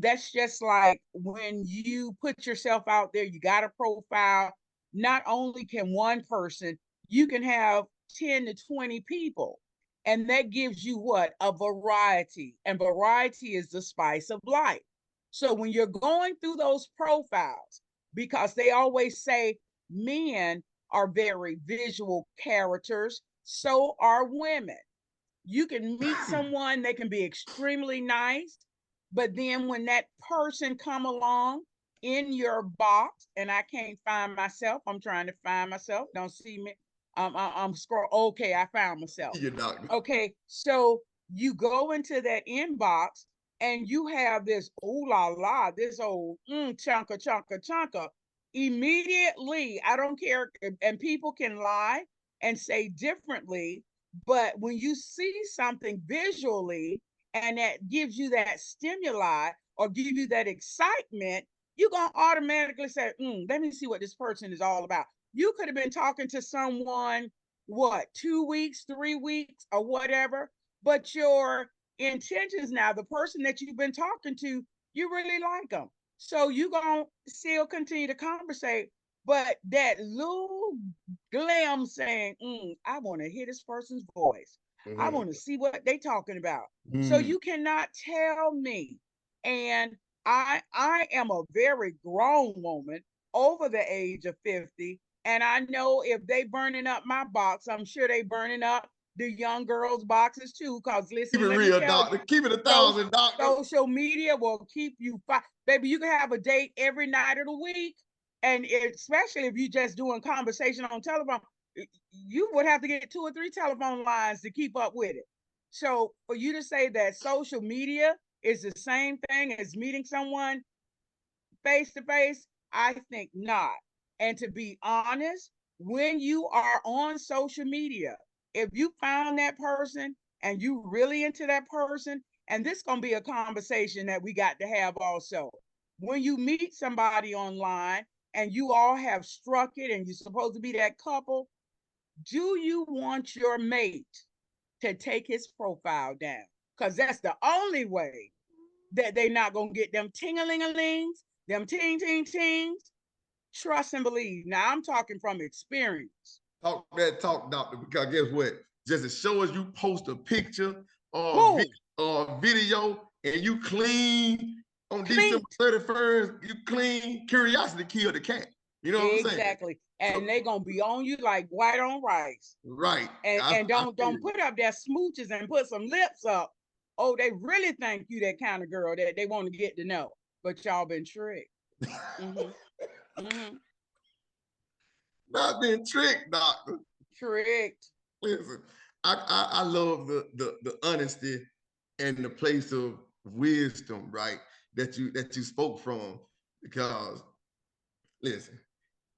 that's just like when you put yourself out there, you got a profile. Not only can one person, you can have 10 to 20 people. And that gives you what? A variety. And variety is the spice of life. So when you're going through those profiles, because they always say men are very visual characters, so are women. You can meet someone, they can be extremely nice, but then when that person come along in your box, and I can't find myself, I'm trying to find myself, don't see me, I'm scroll, okay, I found myself. Your doctor. Okay, so you go into that inbox and you have this ooh la la, this old chunka chunka chunka. Immediately, I don't care, and people can lie and say differently, but when you see something visually and that gives you that stimuli or give you that excitement, you're going to automatically say, let me see what this person is all about. You could have been talking to someone, what, 2 weeks, 3 weeks, or whatever, but your intentions now, the person that you've been talking to, you really like them. So you're going to still continue to conversate, but that little glam saying, I want to hear this person's voice. I want to see what they talking about. So you cannot tell me. And I am a very grown woman over the age of 50. And I know if they burning up my box, I'm sure they burning up the young girls' boxes too. Because listen, Keep it let me real, tell doctor. you, Keep it 1,000, doctor. social media will keep you baby, you can have a date every night of the week. And especially if you're just doing conversation on telephone, you would have to get 2 or 3 telephone lines to keep up with it. So for you to say that social media is the same thing as meeting someone face to face, I think not. And to be honest, when you are on social media, if you found that person and you really into that person, and this is going to be a conversation that we got to have also. When you meet somebody online and you all have struck it and you're supposed to be that couple, do you want your mate to take his profile down? Because that's the only way that they're not going to get them ting-a-ling-a-lings, them ting-ting-tings. Trust and believe. Now, I'm talking from experience. Talk that talk, doctor, because guess what? Just as sure as you post a picture or a video and you clean on December 31st, you clean, curiosity killed the cat. You know what I'm saying? Exactly. And they're gonna be on you like white on rice. Right. And don't put up their smooches and put some lips up. Oh, they really think you that kind of girl that they want to get to know. But y'all been tricked. Not being tricked, doctor. Tricked. Listen, I love the honesty and the place of wisdom, right? That you spoke from, because listen,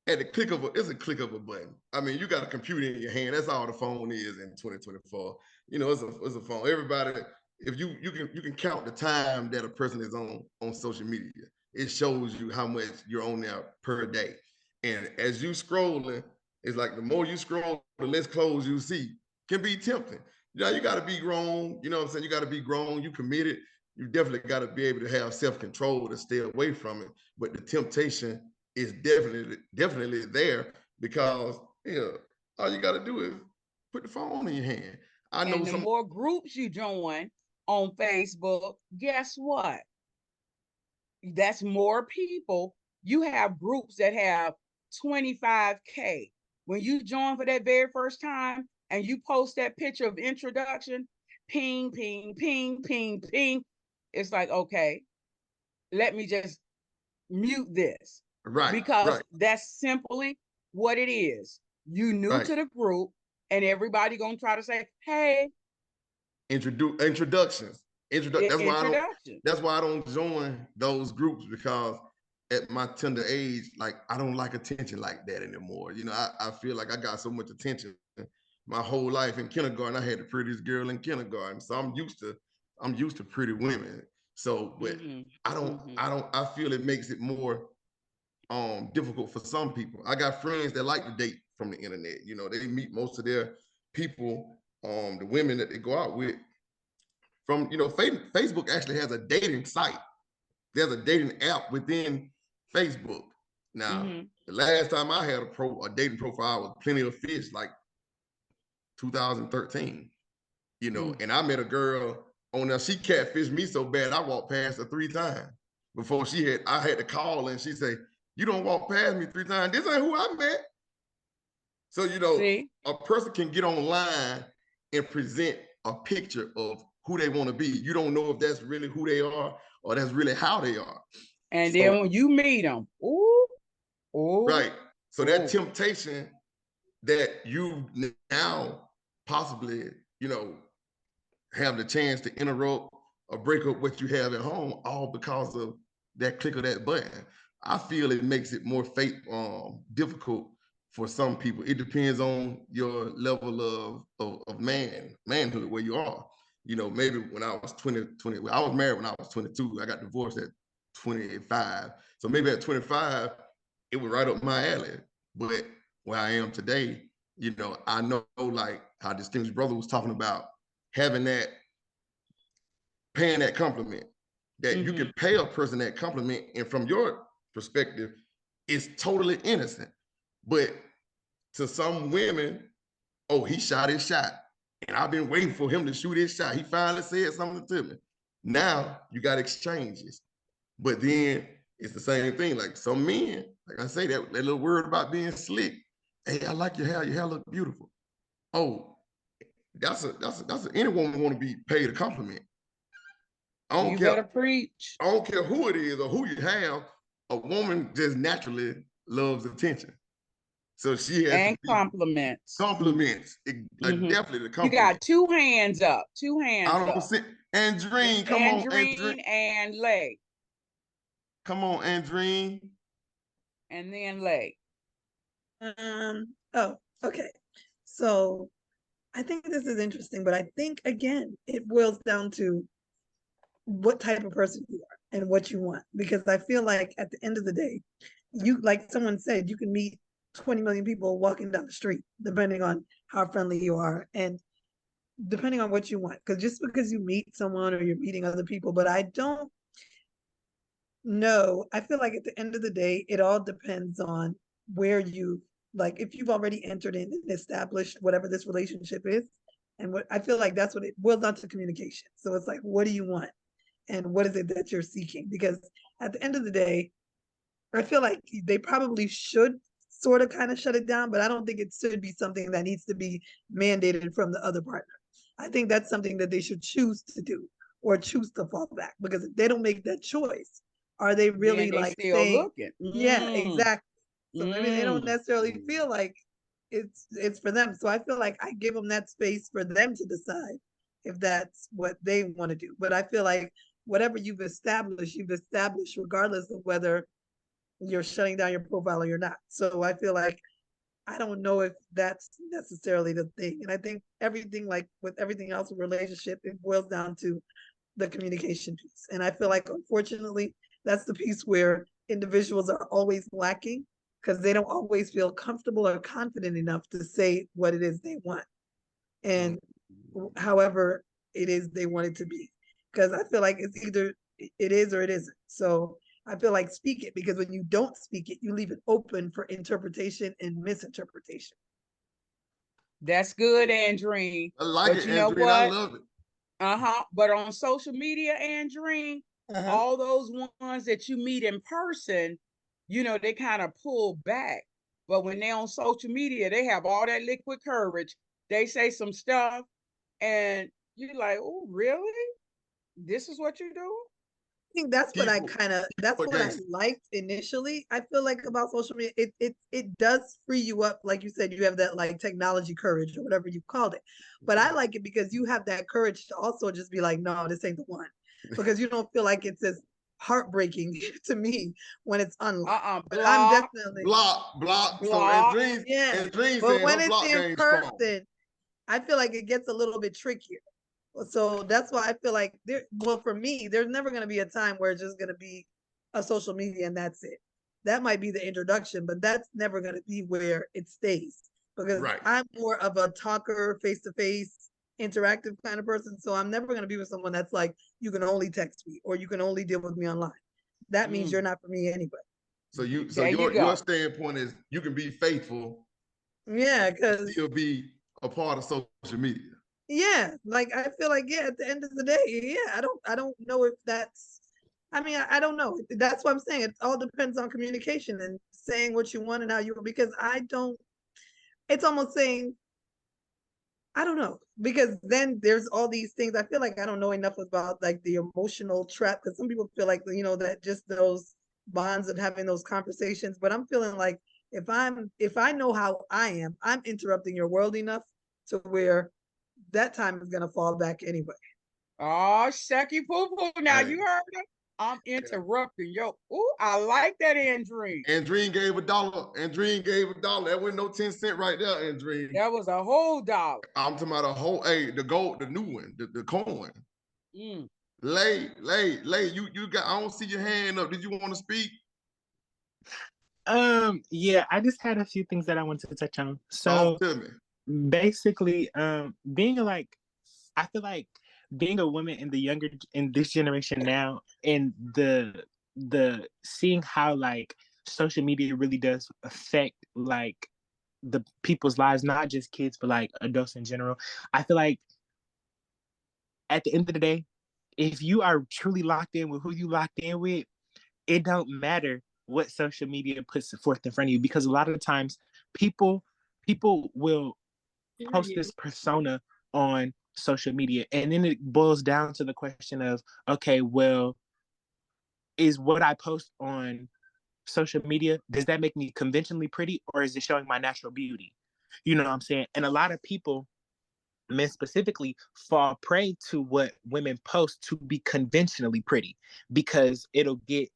at the click of it's a click of a button. I mean, you got a computer in your hand. That's all the phone is in 2024. You know, it's a phone. Everybody, if you can count the time that a person is on social media. It shows you how much you're on there per day. And as you scrolling, it's like the more you scroll, the less clothes you see. Can be tempting. You know, you got to be grown. You know what I'm saying? You got to be grown. You committed. You definitely got to be able to have self-control to stay away from it. But the temptation is definitely there, because all you got to do is put the phone in your hand. I know the more groups you join on Facebook, guess what? That's more people. You have groups that have 25K. When you join for that very first time and you post that picture of introduction, ping, ping, ping, ping, ping. It's like, okay, let me just mute this. Right. Because that's simply what it is. You new to the group and everybody gonna try to say, hey. Introductions. That's why I don't join those groups, because at my tender age, like, I don't like attention like that anymore. You know, I feel like I got so much attention my whole life. In kindergarten, I had the prettiest girl in kindergarten, so I'm used to pretty women. So, but I feel it makes it more difficult for some people. I got friends that like to date from the internet. You know, they meet most of their people, the women that they go out with from, Facebook actually has a dating site there's a dating app within Facebook. Now, the last time I had a dating profile was Plenty of Fish, like 2013. You know, and I met a girl on there. She catfished me so bad I walked past her 3 times before I had to call and she say, "You don't walk past me 3 times. This ain't who I met." So, you know, a person can get online and present a picture of who they want to be. You don't know if that's really who they are or that's really how they are. And then when you meet them, right. So that temptation that you now possibly, you know, have the chance to interrupt or break up what you have at home, all because of that click of that button. I feel it makes it more difficult for some people. It depends on your level of manhood, where you are. You know, maybe when I was 20, I was married when I was 22. I got divorced at 25. So maybe at 25, it was right up my alley. But where I am today, you know, I know like how Distinguished Brother was talking about having that, paying that compliment, that you can pay a person that compliment, and from your perspective, it's totally innocent. But to some women, oh, he shot his shot, and I've been waiting for him to shoot his shot. He finally said something to me. Now you got exchanges, but then it's the same thing. Like some men, like I say, that little word about being slick. Hey, I like your hair. Your hair look beautiful. Oh, that's any woman want to be paid a compliment. I don't care. Better preach. I don't care who it is or who you have. A woman just naturally loves attention, so she has and compliments. Compliments, definitely the compliment. You got 2 hands up. 2 hands I don't up. see. Andreen, come on, Andreen and Lay. Come on, Andreen. And then Lay. Oh, okay. So I think this is interesting, but I think again, it boils down to what type of person you are and what you want. Because I feel like at the end of the day, you, like someone said, you can meet 20 million people walking down the street, depending on how friendly you are and depending on what you want. Because just because you meet someone or you're meeting other people, but I don't know. I feel like at the end of the day, it all depends on where you, like, if you've already entered in and established whatever this relationship is. And what I feel like that's what it boils down to, communication. So it's like, what do you want? And what is it that you're seeking? Because at the end of the day, I feel like they probably should sort of kind of shut it down, but I don't think it should be something that needs to be mandated from the other partner. I think that's something that they should choose to do or choose to fall back, because if they don't make that choice, are they really they like still saying, looking? Yeah, exactly. So maybe they don't necessarily feel like it's for them. So I feel like I give them that space for them to decide if that's what they want to do. But I feel like whatever you've established regardless of whether you're shutting down your profile or you're not. So I feel like I don't know if that's necessarily the thing. And I think everything, like with everything else in relationship, it boils down to the communication piece. And I feel like, unfortunately, that's the piece where individuals are always lacking, because they don't always feel comfortable or confident enough to say what it is they want. And however it is they want it to be. Because I feel like it's either it is or it isn't. So I feel like speak it, because when you don't speak it, you leave it open for interpretation and misinterpretation. That's good, Andreen. I like but it, you know Andreen. what? I love it. But on social media, Andreen, all those ones that you meet in person, you know, they kind of pull back. But when they're on social media, they have all that liquid courage. They say some stuff, and you're like, oh, really? This is what you're doing? I think that's what that's what I liked initially. I feel like about social media, it does free you up. Like you said, you have that like technology courage or whatever you called it. But I like it because you have that courage to also just be like, no, this ain't the one. Because you don't feel like it's as heartbreaking to me when it's unlocked. But I'm definitely block. So Andreen, yeah. Andreen But saying when her it's block in game person, strong. I feel like it gets a little bit trickier. So that's why I feel like for me, there's never going to be a time where it's just going to be a social media and that's it. That might be the introduction, but that's never going to be where it stays, because I'm more of a talker, face-to-face, interactive kind of person. So I'm never going to be with someone that's like, you can only text me or you can only deal with me online. that means you're not for me anyway. So There you your go. standpoint is you can be faithful, Yeah, because still be a part of social media. yeah, like I feel like at the end of the day, yeah, I don't know if that's. I mean, I don't know. That's what I'm saying. It all depends on communication and saying what you want and how you. Because I don't. It's almost saying I don't know, because then there's all these things. I feel like I don't know enough about like the emotional trap, because some people feel like, that just those bonds of having those conversations. But I'm feeling like if I know how I am, I'm interrupting your world enough to where that time is gonna fall back anyway. Oh, shucky poo poo. Now Hey. you heard him. I'm interrupting. Yo, ooh, I like that, Andreen. Andreen gave $1. Andreen gave $1. That wasn't no 10 cent right there, Andreen. That was a whole $1. I'm talking about a whole, the gold, the new one, the coin. Mm. Lay, you got, I don't see your hand up. Did you want to speak? Yeah, I just had a few things that I wanted to touch on. So Talk to me. basically, being like, I feel like being a woman in this generation now, and the seeing how like social media really does affect like the people's lives, not just kids, but like adults in general. I feel like at the end of the day, if you are truly locked in with who you locked in with, it don't matter what social media puts forth in front of you, because a lot of the times people will post this persona on social media, and then it boils down to the question of, okay, well, is what I post on social media, does that make me conventionally pretty, or is it showing my natural beauty? You know what I'm saying? And a lot of people, men specifically, fall prey to what women post to be conventionally pretty, because it'll get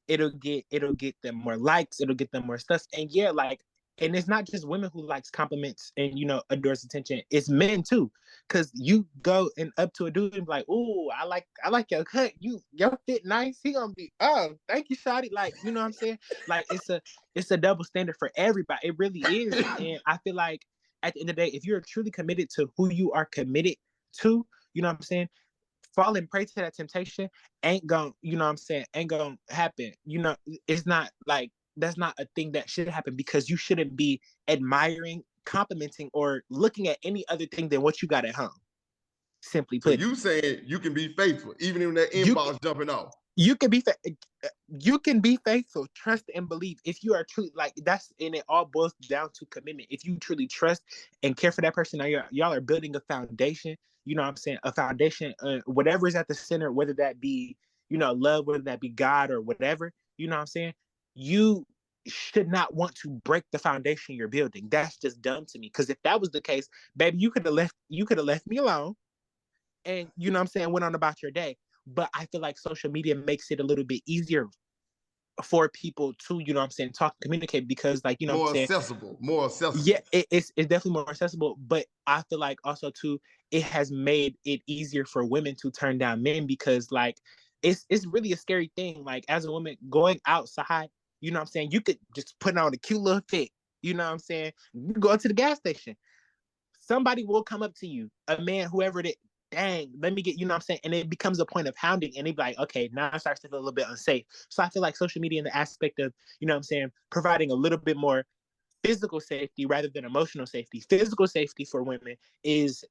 them more likes, it'll get them more stuff. And yeah, like, and it's not just women who likes compliments and adores attention, it's men too. Cause you go and up to a dude and be like, "Ooh, I like your cut, your fit nice." He gonna be, "Oh, thank you, shawty." Like, you know what I'm saying? Like, it's a double standard for everybody. It really is. And I feel like at the end of the day, if you're truly committed to who you are committed to, you know what I'm saying, falling prey to that temptation ain't gonna, ain't gonna happen. It's not like, that's not a thing that should happen, because you shouldn't be admiring, complimenting, or looking at any other thing than what you got at home. Simply So put, you saying you can be faithful even in that you inbox jumping off. you can be faithful, trust and believe. If you are truly like, that's, and it all boils down to commitment. If you truly trust and care for that person, now y'all are building a foundation. You know what I'm saying? A foundation, whatever is at the center, whether that be love, whether that be God or whatever. You know what I'm saying? You should not want to break the foundation you're building. That's just dumb to me. Because if that was the case, baby, you could have left me alone, and went on about your day. But I feel like social media makes it a little bit easier for people to, talk and communicate, because, like, more accessible. Yeah, it's definitely more accessible. But I feel like also too, it has made it easier for women to turn down men, because like it's really a scary thing. Like, as a woman going outside, you could just put on a cute little fit. You go to the gas station, somebody will come up to you, a man, whoever it is, dang, let me get, and it becomes a point of hounding, and they be like, okay, now it starts to feel a little bit unsafe. So I feel like social media, in the aspect of, providing a little bit more physical safety rather than emotional safety. Physical safety for women is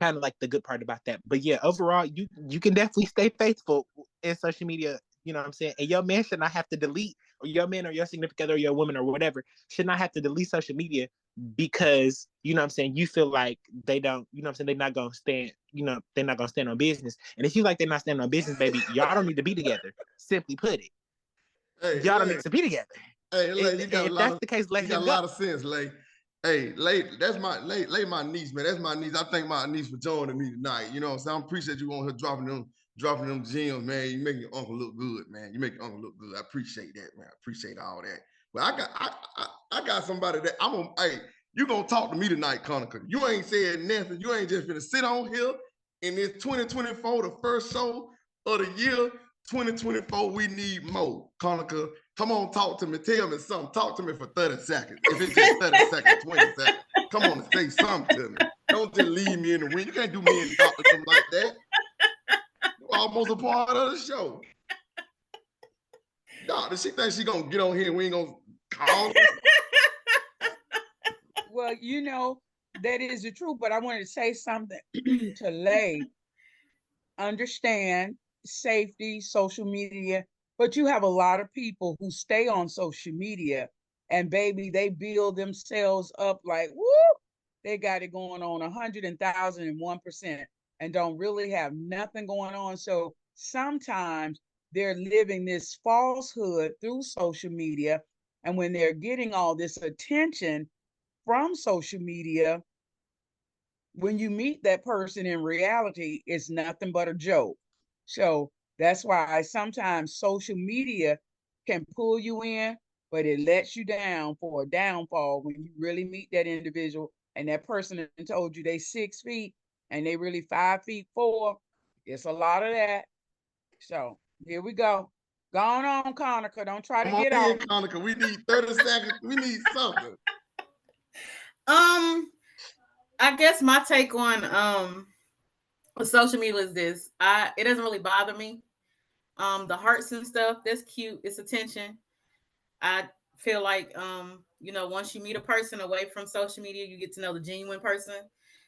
kind of like the good part about that. But yeah, overall, you can definitely stay faithful in social media. And your man should not have to delete, or your man or your significant other or your woman or whatever should not have to delete social media, because you feel like they don't, they're not gonna stand, they're not gonna stand on business. And if you like they're not standing on business, baby, y'all don't need to be together. Simply put it. Hey, Y'all don't need to be together. Hey, Lay, you got If that's the case, let you got him a go. lot of sense, Lay. Hey, Lay, that's Lay, my niece, man. That's my niece. I thank my niece for joining me tonight. You know what I'm saying? I appreciate you on here dropping them gems, man. You make your uncle look good, man. You make your uncle look good. I appreciate that, man. I appreciate all that. But I got somebody that hey, you gonna talk to me tonight, Conica. You ain't said nothing. You ain't just gonna sit on here in this 2024, the first show of the year. 2024, we need more. Conica, come on, talk to me. Tell me something. Talk to me for 30 seconds. If it's just 30 seconds, 20 seconds, come on and say something to me. Don't just leave me in the wind. You can't do me and talk to them like that. You're almost a part of the show. Dog, does she think she gonna get on here and we ain't gonna call her? Well, you know, that is the truth, but I wanted to say something to Lay. Understand safety, social media, but you have a lot of people who stay on social media and baby, they build themselves up like, whoop, they got it going on 101% and don't really have nothing going on. So sometimes they're living this falsehood through social media. And when they're getting all this attention from social media, when you meet that person in reality, it's nothing but a joke. So that's why sometimes social media can pull you in, but it lets you down for a downfall when you really meet that individual and that person told you they 6 feet and they really 5 feet 4. It's a lot of that. So here we go. Go on, Conica. Don't try to Come on get in, off. Conica. We need 30 seconds. We need something. I guess my take on social media is this. It doesn't really bother me. The hearts and stuff, that's cute. It's attention. I feel like once you meet a person away from social media, you get to know the genuine person.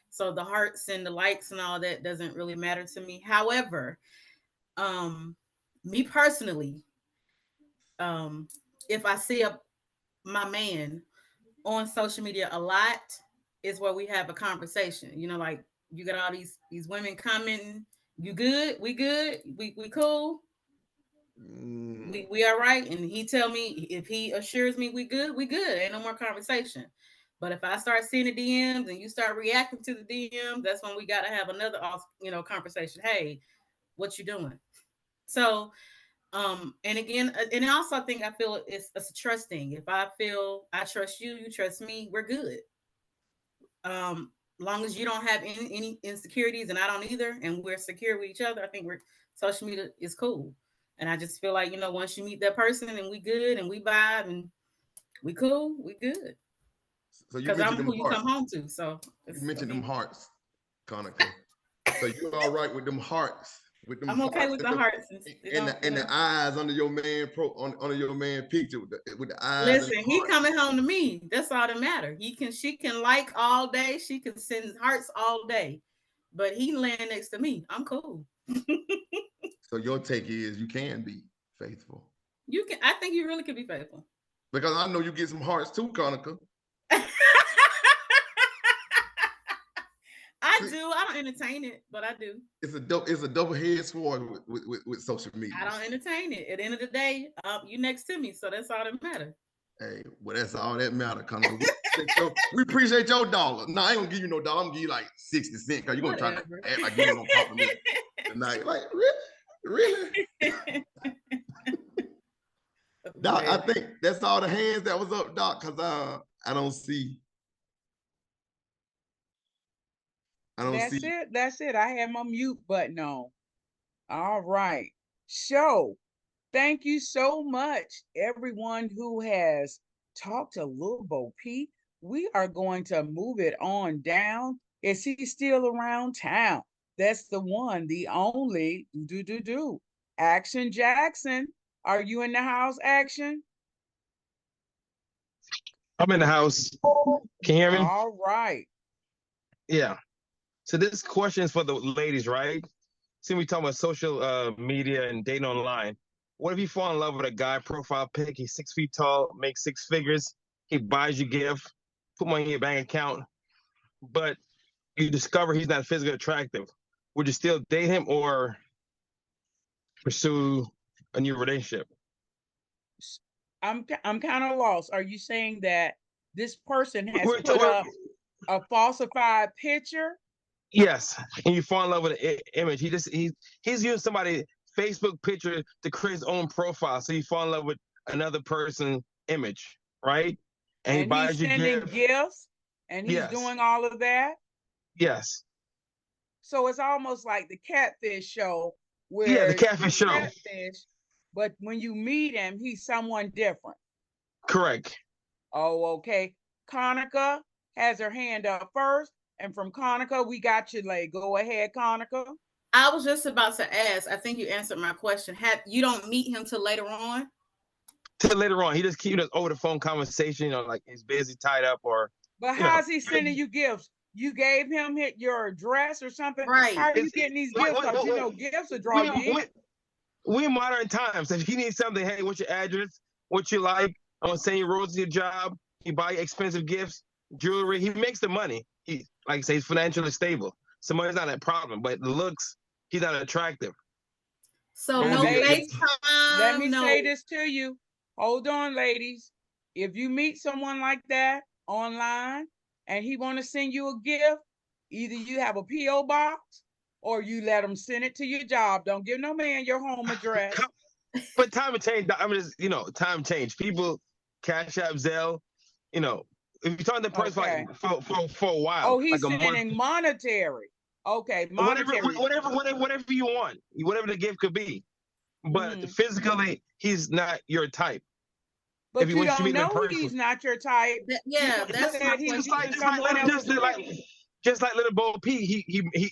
So the hearts and the likes and all that doesn't really matter to me. However, me personally, if I see my man on social media a lot, is where we have a conversation. Like you got all these women commenting, you good? We good? We cool? We all right? And he tell me, if he assures me we good, we good. Ain't no more conversation. But if I start seeing the DMs and you start reacting to the DMs, that's when we got to have another conversation. Hey, what you doing? So and again, and also I feel it's a trust thing. If I feel I trust you, you trust me, we're good. Long as you don't have any insecurities and I don't either, and we're secure with each other, I think we're social media is cool. And I just feel like, once you meet that person and we good and we vibe and we cool, we good. So you Because mentioned I'm them who you hearts. come home to. So You mentioned them hearts, Conica. So you all right with them hearts? With them I'm okay hearts with the hearts and the eyes under your man under your man picture with the eyes and Listen, the he heart. coming home to me. That's all that matter. She can like all day. She can send hearts all day, but he laying next to me. I'm cool. So your take is you can be faithful. You can. I think you really could be faithful. Because I know you get some hearts too, Conica. I do. I don't entertain it, but I do. It's a double-edged sword with social media. I don't entertain it. At the end of the day, you next to me, so that's all that matters. Hey, well, that's all that matters, Conica. We appreciate your dollar. No, I ain't gonna give you no dollar. I'm gonna give you like 60 cents because you're gonna try to act like you ain't gonna talk to me tonight. Like, really? Doc, I think that's all the hands that was up, Doc, because I don't see. That's it. I have my mute button on. All right. So thank you so much, everyone who has talked to Lil Bo Peep. We are going to move it on down. Is he still around town? That's the one, the only Action Jackson. Are you in the house, Action? I'm in the house. Can you hear me? All right. Yeah. So this question is for the ladies, right? See, we talking about social media and dating online. What if you fall in love with a guy profile pic? He's 6 feet tall, makes six figures. He buys you gift, put money in your bank account, but you discover he's not physically attractive. Would you still date him or pursue a new relationship? I'm kind of lost. Are you saying that this person has put up a falsified picture? Yes, and you fall in love with an image. He's using somebody's Facebook picture to create his own profile. So you fall in love with another person's image, right? And he buys you sending gifts, and he's doing all of that. Yes. So it's almost like the catfish show, where the catfish show. Catfish, but when you meet him, he's someone different. Correct. Oh, okay. Conica has her hand up first. And from Conica, we got you, Lay. Go ahead, Conica. I was just about to ask. I think you answered my question. You don't meet him till later on? till later on. He just keep over the phone conversation, like he's busy, tied up, or But how's he sending you gifts? You gave him your address or something? Right. How are you getting these gifts? Because gifts will draw you in. We in modern times. If you need something, hey, what's your address? What you like? I'm gonna send you roads to your job. You buy expensive gifts, jewelry. He makes the money. He, like I say, he's financially stable. So money's not a problem, but the looks, he's not attractive. So no ladies, FaceTime. let me no. say this to you. Hold on, ladies. If you meet someone like that online and he want to send you a gift, either you have a P.O. box or you let him send it to your job. Don't give no man your home address. But time and change. I mean, time change. People, Cash App, Zelle. If you're talking to the person for a while. Oh, he's like sending monetary. Okay, monetary. Whatever you want, whatever the gift could be. But physically, he's not your type. But you don't know he's not your type. That's my question. Just like little Bo P,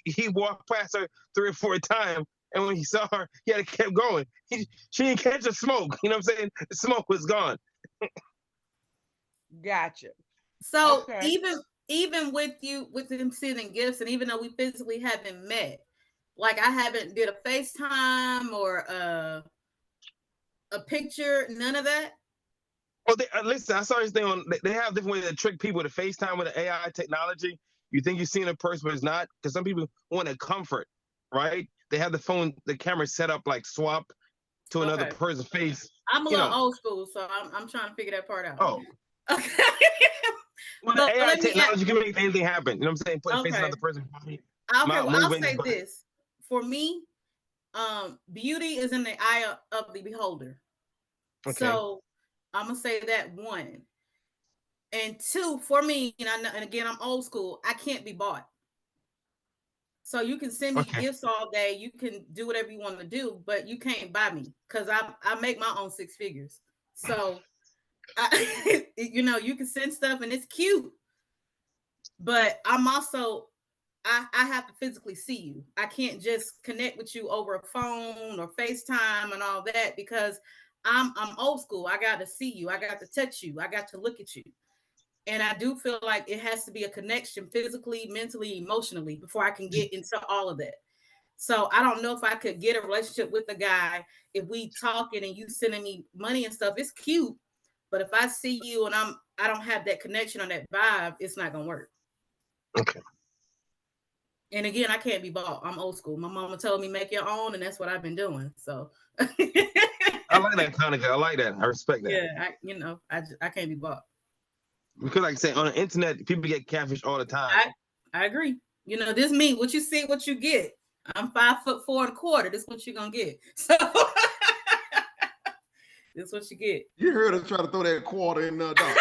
he walked past her 3 or 4 times, and when he saw her, he had to keep going. She didn't catch the smoke. You know what I'm saying? The smoke was gone. Gotcha. So even with him sending gifts, and even though we physically haven't met, like I haven't did a FaceTime or a picture, none of that. Well, listen, I saw this thing on. They have different ways to trick people to FaceTime with the AI technology. You think you're seeing a person, but it's not, because some people want a comfort, right? They have the camera set up like swap to another person's face. I'm a little old school, so I'm trying to figure that part out. Oh. Okay. Well, the AI technology can make anything happen. You know what I'm saying? Put a face in another person's body. Okay, well, I'll say this. For me, beauty is in the eye of the beholder. Okay. So I'm gonna say that 1. And 2, for me, and again, I'm old school. I can't be bought. So you can send me gifts all day. You can do whatever you want to do, but you can't buy me because I make my own 6 figures. So, you can send stuff and it's cute, but I'm also I have to physically see you. I can't just connect with you over a phone or FaceTime and all that because I'm old school. I got to see you. I got to touch you. I got to look at you. And I do feel like it has to be a connection physically, mentally, emotionally before I can get into all of that. So I don't know if I could get a relationship with a guy if we talking and you sending me money and stuff. It's cute, but if I see you and I don't have that connection or that vibe, it's not gonna work. Okay. And again, I can't be bought. I'm old school. My mama told me make your own, and that's what I've been doing. So I like that kind of guy. I like that. I respect that. Yeah, I can't be bought. Because, like I say, on the internet, people get catfish all the time. I agree. This me. What you see, what you get. I'm 5'4.25". This is what you're gonna get. So this is what you get. You heard her try to throw that quarter in the dog.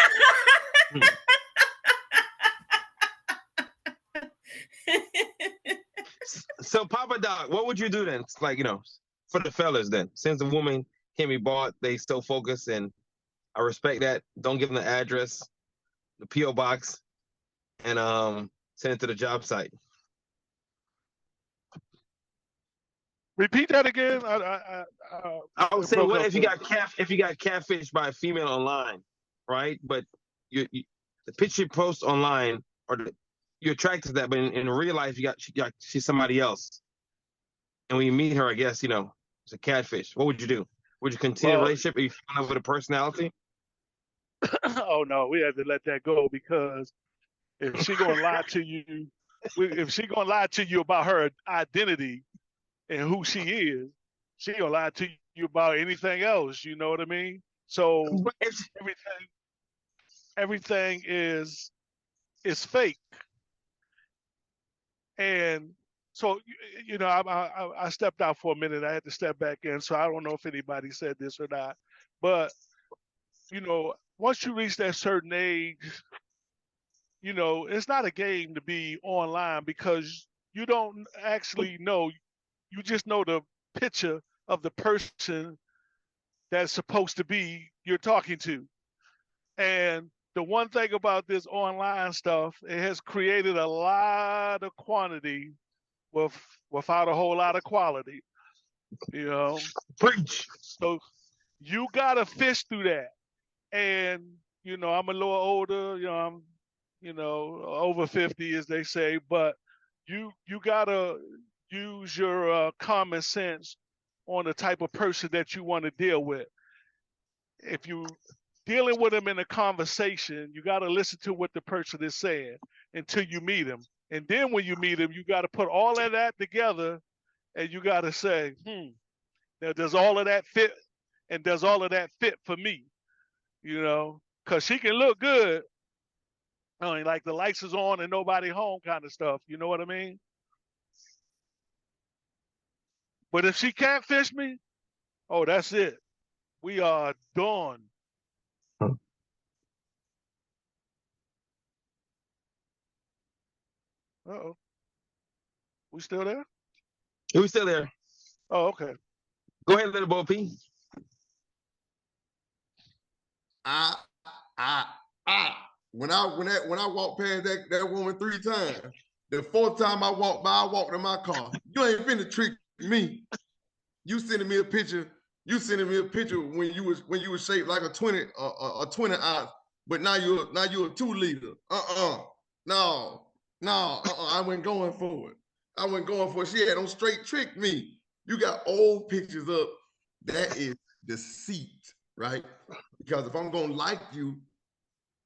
So, Papa Doc, what would you do then? Like, for the fellas then, since the woman can't be bought, they still focus, and I respect that. Don't give them the address, the P.O. box, and send it to the job site. Repeat that again. I was saying, what if you got catfish by a female online, right? But the picture you post online, or you're attracted to that, but in real life, she's somebody else. And when you meet her, I guess it's a catfish. What would you do? Would you continue the relationship? Are you falling in love with a personality? Oh no, we have to let that go, because if she gonna lie to you, if she gonna lie to you about her identity and who she is, she gonna lie to you about anything else. You know what I mean? So everything is fake. And so, I stepped out for a minute. I had to step back in. So I don't know if anybody said this or not, but once you reach that certain age, it's not a game to be online, because you don't actually know. You just know the picture of the person that's supposed to be you're talking to. And the one thing about this online stuff, it has created a lot of quantity without a whole lot of quality. Preach. So You gotta fish through that. And I'm a little older. I'm over 50, as they say. But you gotta use your common sense on the type of person that you want to deal with. If you dealing with them in a conversation, you got to listen to what the person is saying until you meet him. And then when you meet him, you got to put all of that together and you got to say, now does all of that fit? And does all of that fit for me? Because she can look good, like the lights is on and nobody home kind of stuff. You know what I mean? But if she can't fish me, oh, that's it. We are done. Uh-oh. We still there? We still there. Oh, okay. Go ahead, little Bo P. I, when I walked past that woman 3 times, the 4th time I walked by, I walked in my car. You ain't finna trick me. You sending me a picture. You sending me a picture when you was shaped like a 20 ounce, but now you're a 2-liter. No. I wasn't going for it. I wasn't going for it. She had on straight trick me. You got old pictures up. That is deceit, right? Because if I'm gonna like you,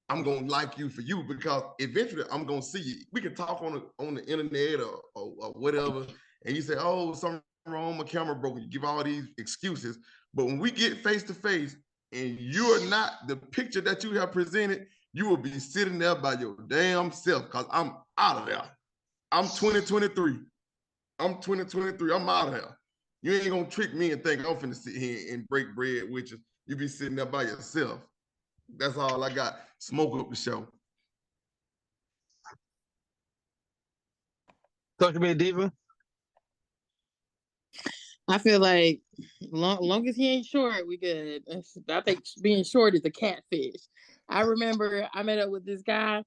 I'm gonna like you for you, because eventually I'm gonna see you. We can talk on the internet or whatever, and you say, "Oh, something wrong, my camera broke." You give all these excuses, but when we get face to face, and you're not the picture that you have presented, you will be sitting there by your damn self. Because I'm out of there. I'm 2023. I'm 2023. I'm out of here. You ain't gonna trick me and think I'm finna sit here and break bread with you. You be sitting there by yourself. That's all I got. Smoke up the show. Social media diva. I feel like long as he ain't short, we good. I think being short is a catfish. I remember I met up with this guy,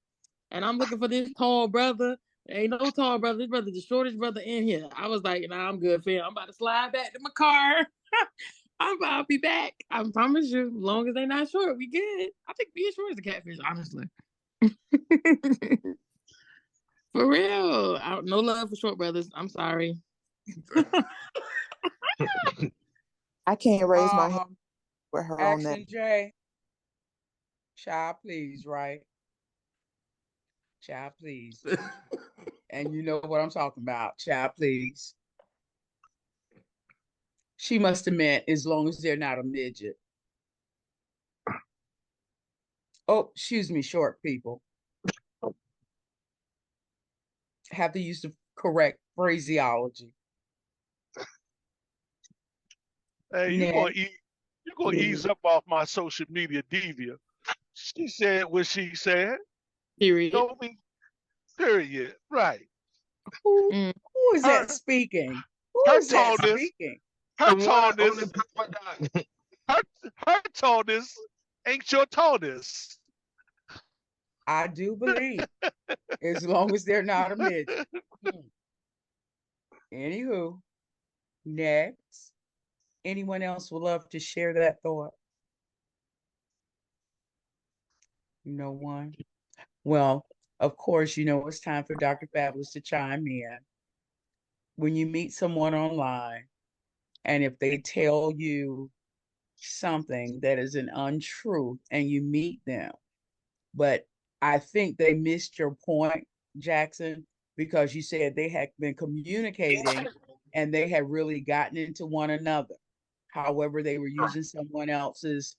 and I'm looking for this tall brother. There ain't no tall brother. This brother's the shortest brother in here. I was like, nah, I'm good, fam. I'm about to slide back to my car. I'll be back. I promise you. As long as they not short, we good. I think being short is a catfish, honestly. For real. No love for short brothers. I'm sorry. I can't raise my hand with her on that. Action J. Child, please, right? Child, please. And you know what I'm talking about. Child, please. She must have meant as long as they're not a midget. Oh, excuse me, short people. Have to use the correct phraseology. Hey, you're gonna ease up off my social media diva. She said what she said. Period. Don't be period. Right. Who is that speaking? Who is that speaking? Her tallness. Her tallness ain't your tallness. I do believe, as long as they're not a midget. Anywho, next. Anyone else would love to share that thought? No one? Well, of course, it's time for Dr. Fabulous to chime in. When you meet someone online, and if they tell you something that is an untruth and you meet them, but I think they missed your point, Jackson, because you said they had been communicating and they had really gotten into one another. However, they were using someone else's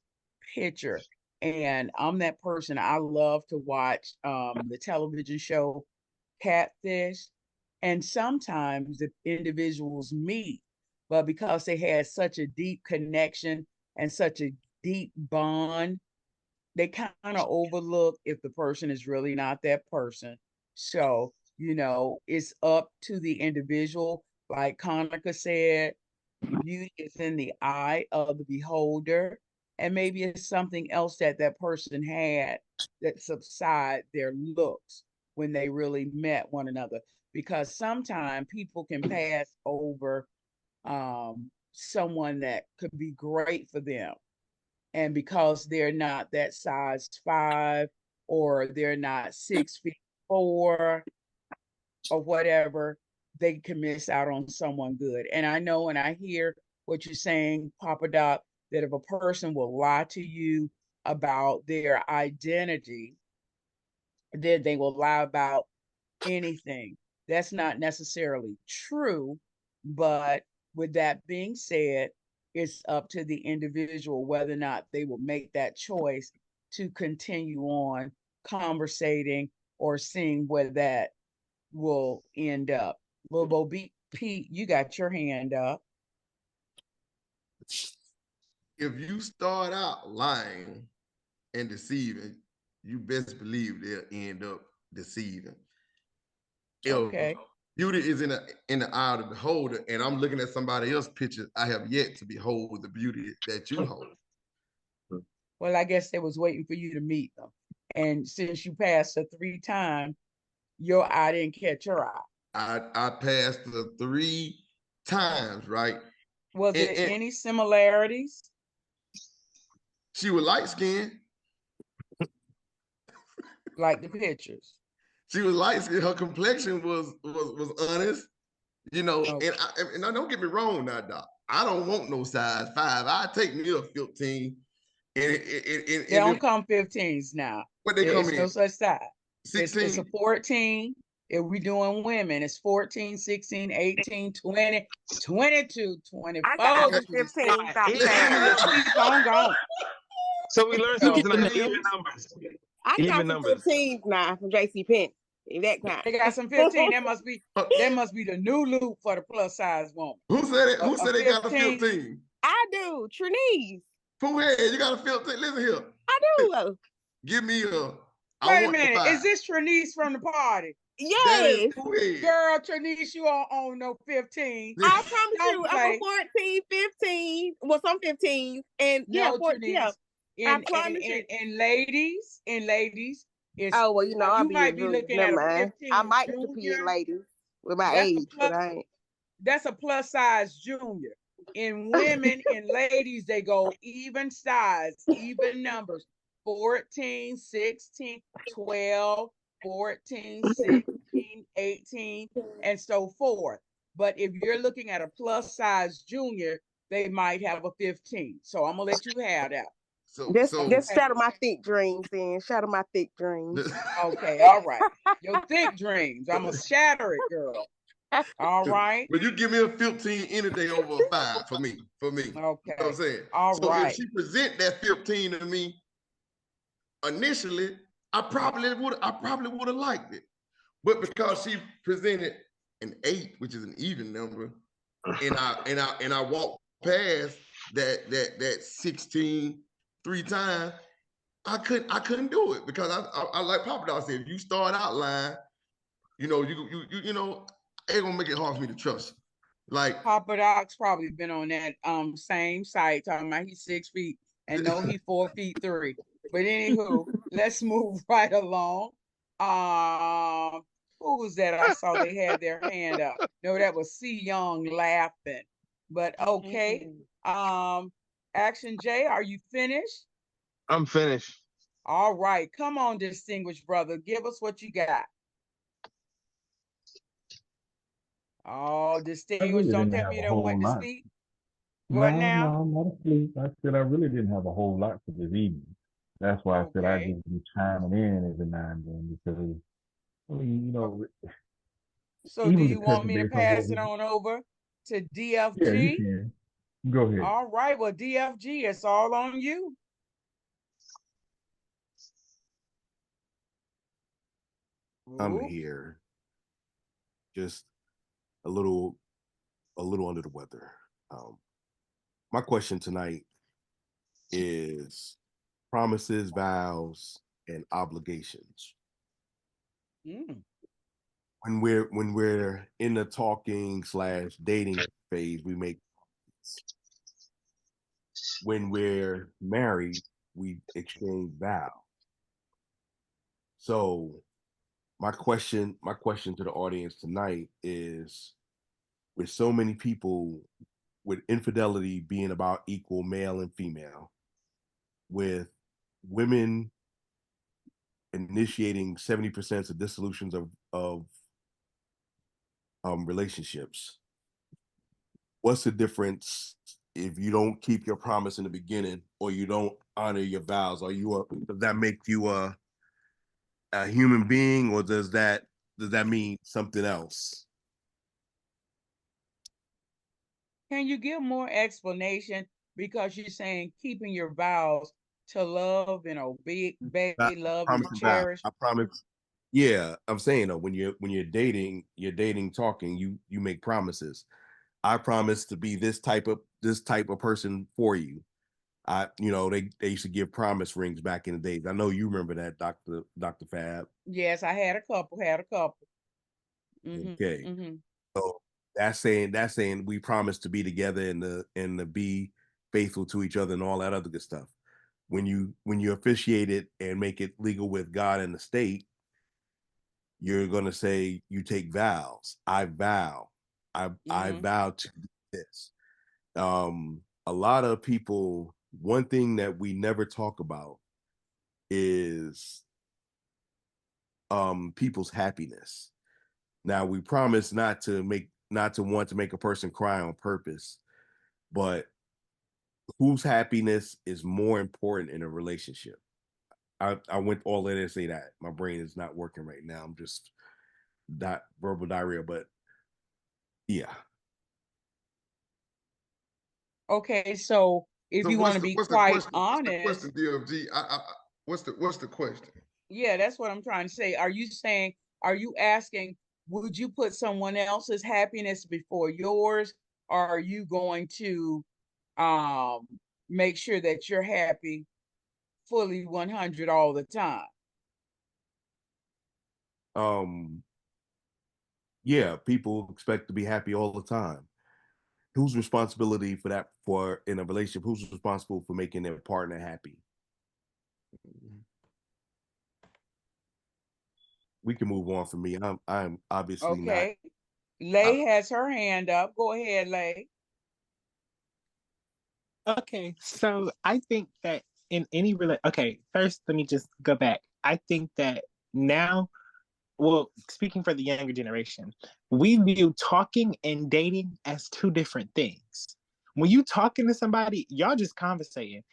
picture. And I'm that person. I love to watch the television show Catfish. And sometimes the individuals meet, but because they had such a deep connection and such a deep bond, they kind of overlook if the person is really not that person. So, it's up to the individual. Like Conica said, beauty is in the eye of the beholder. And maybe it's something else that that person had that subside their looks when they really met one another. Because sometimes people can pass over someone that could be great for them and because they're not that size 5 or they're not 6'4" or whatever, they can miss out on someone good. And I know, and I hear what you're saying, Papa Doc, that if a person will lie to you about their identity, then they will lie about anything. That's not necessarily true, but with that being said, it's up to the individual whether or not they will make that choice to continue on conversating or seeing where that will end up. Lil Bo Pete, you got your hand up. If you start out lying and deceiving, you best believe they'll end up deceiving. Okay. Beauty is in the eye of the beholder, and I'm looking at somebody else's picture. I have yet to behold the beauty that you hold. Well, I guess they was waiting for you to meet them. And since you passed her 3 times, your eye didn't catch her eye. I passed her 3 times, right? Was there any similarities? She was light skinned. Like the pictures. She was light skinned. Her complexion was honest, you know. Okay. And I don't get me wrong now, Doc. I don't want no size 5. I take me a 15. They don't come 15s now. What they come in? No such size. 16. It's a 14. If we're doing women, it's 14, 16, 18, 20, 22, 24. I got some 15. Keep on going. So we learned something tonight. Even numbers. I got Even some numbers. 15s now from JC Penney. That kind. They got some 15. That must be the new loop for the plus size woman. Who said it? Who said they got a 15? I do. Trinice. Who had? You got a 15? Listen here. I do. Give me a. Wait a minute. Is this Trinice from the party? Yes. Girl, Trinice, you don't own no 15. I promise you, I'm a 14, 15. Well, some 15s. And no, 14. Yeah. I promise you. And ladies, it's, oh, well, you know, you might be looking at a 15. I might compete ladies with my age, but I ain't. That's a plus size junior. In women and ladies, they go even size, even numbers. 14, 16, 12, 14, 16, 18, and so forth. But if you're looking at a plus size junior, they might have a 15. So I'm gonna let you have that. Just shadow my thick dreams then. Shadow my thick dreams. Okay, all right. Your thick dreams. I'm gonna shatter it, girl. All right. But you give me a 15 any day over a 5 for me. Okay. You know what I'm saying? All right. If she present that 15 to me, initially, I probably would have liked it. But because she presented an 8, which is an even number, and I walked past that 16 3 times, I couldn't do it because I like Papa Doc said, if you start out lying, you know, you know, it's gonna make it hard for me to trust you. Like Papa Doc's probably been on that same site talking about he's 6 feet and no, he 4'3". But anywho, let's move right along. Who was that? I saw they had their hand up. No, that was C Young laughing. But okay. Action J, are you finished? I'm finished. All right. Come on, distinguished brother. Give us what you got. Oh, distinguished, don't tell me you don't went to sleep. What now? No, I'm not asleep. I said I really didn't have a whole lot for this evening. That's why I said I'd just be chiming in every now and then because, I mean, you know. So do you want me to pass it on over to DFG? Yeah, you can. Go ahead. All right. Well, DFG, it's all on you. I'm here. Just a little under the weather. My question tonight is promises, vows, and obligations. When we're in the talking / dating phase, we make promises. When we're married, we exchange vows. So my question to the audience tonight is, with so many people with infidelity being about equal male and female, with women initiating 70% of dissolutions of relationships. What's the difference if you don't keep your promise in the beginning or you don't honor your vows? Does that make you a human being, or does that mean something else? Can you give more explanation? Because you're saying keeping your vows to love and obey, love and cherish. I promise. Yeah, I'm saying though, when you're dating, talking, you make promises. I promise to be this type of person for you. They used to give promise rings back in the days. I know you remember that, Dr. Fab. Yes, I had a couple. Okay. Mm-hmm. So that's saying we promise to be together and to be faithful to each other and all that other good stuff. When you officiate it and make it legal with God and the state, you're gonna say you take vows. I vow. I vow to do this. A lot of people, one thing that we never talk about is people's happiness. Now we promise not to want to make a person cry on purpose, but whose happiness is more important in a relationship? I went all in and say that. My brain is not working right now. I'm just verbal diarrhea, but yeah. Okay, so if you want to be quite honest, what's the question, DFG? What's the question? Yeah, that's what I'm trying to say. Are you asking, would you put someone else's happiness before yours? Or are you going to um make sure that you're happy fully 100 all the time? Yeah, people expect to be happy all the time. Whose responsibility for that, for in a relationship? Who's responsible for making their partner happy? We can move on from me. I'm obviously not. Okay. Lay has her hand up. Go ahead, Lay. Okay, so I think that in any okay, first let me just go back. I think that now, well, speaking for the younger generation, we view talking and dating as two different things. When you talking to somebody, y'all just conversating.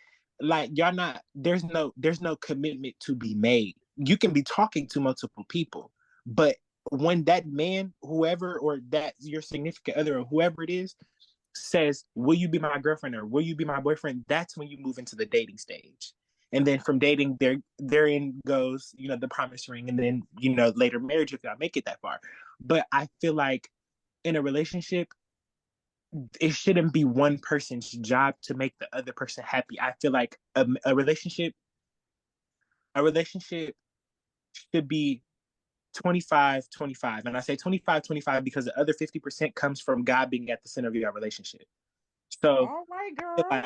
Like y'all not there's no commitment to be made. You can be talking to multiple people, but when that man, whoever, or that your significant other or whoever it is, says, will you be my girlfriend or will you be my boyfriend? That's when you move into the dating stage. And then from dating, therein goes, the promise ring, and then, later marriage if y'all make it that far. But I feel like in a relationship, it shouldn't be one person's job to make the other person happy. I feel like a relationship should be 25-25. And I say 25-25 because the other 50% comes from God being at the center of your relationship. So all right, girl.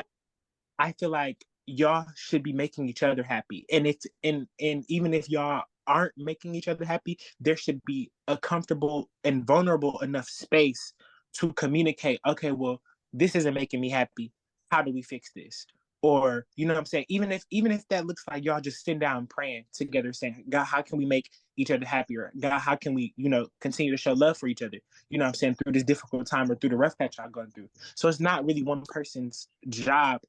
I feel like y'all should be making each other happy. And it's and even if y'all aren't making each other happy, there should be a comfortable and vulnerable enough space to communicate, okay, well, this isn't making me happy. How do we fix this? Or, you know what I'm saying? Even if that looks like y'all just sitting down and praying together, saying, God, how can we make each other happier? God, how can we, continue to show love for each other? You know what I'm saying? Through this difficult time or through the rough patch y'all going through. So it's not really one person's job,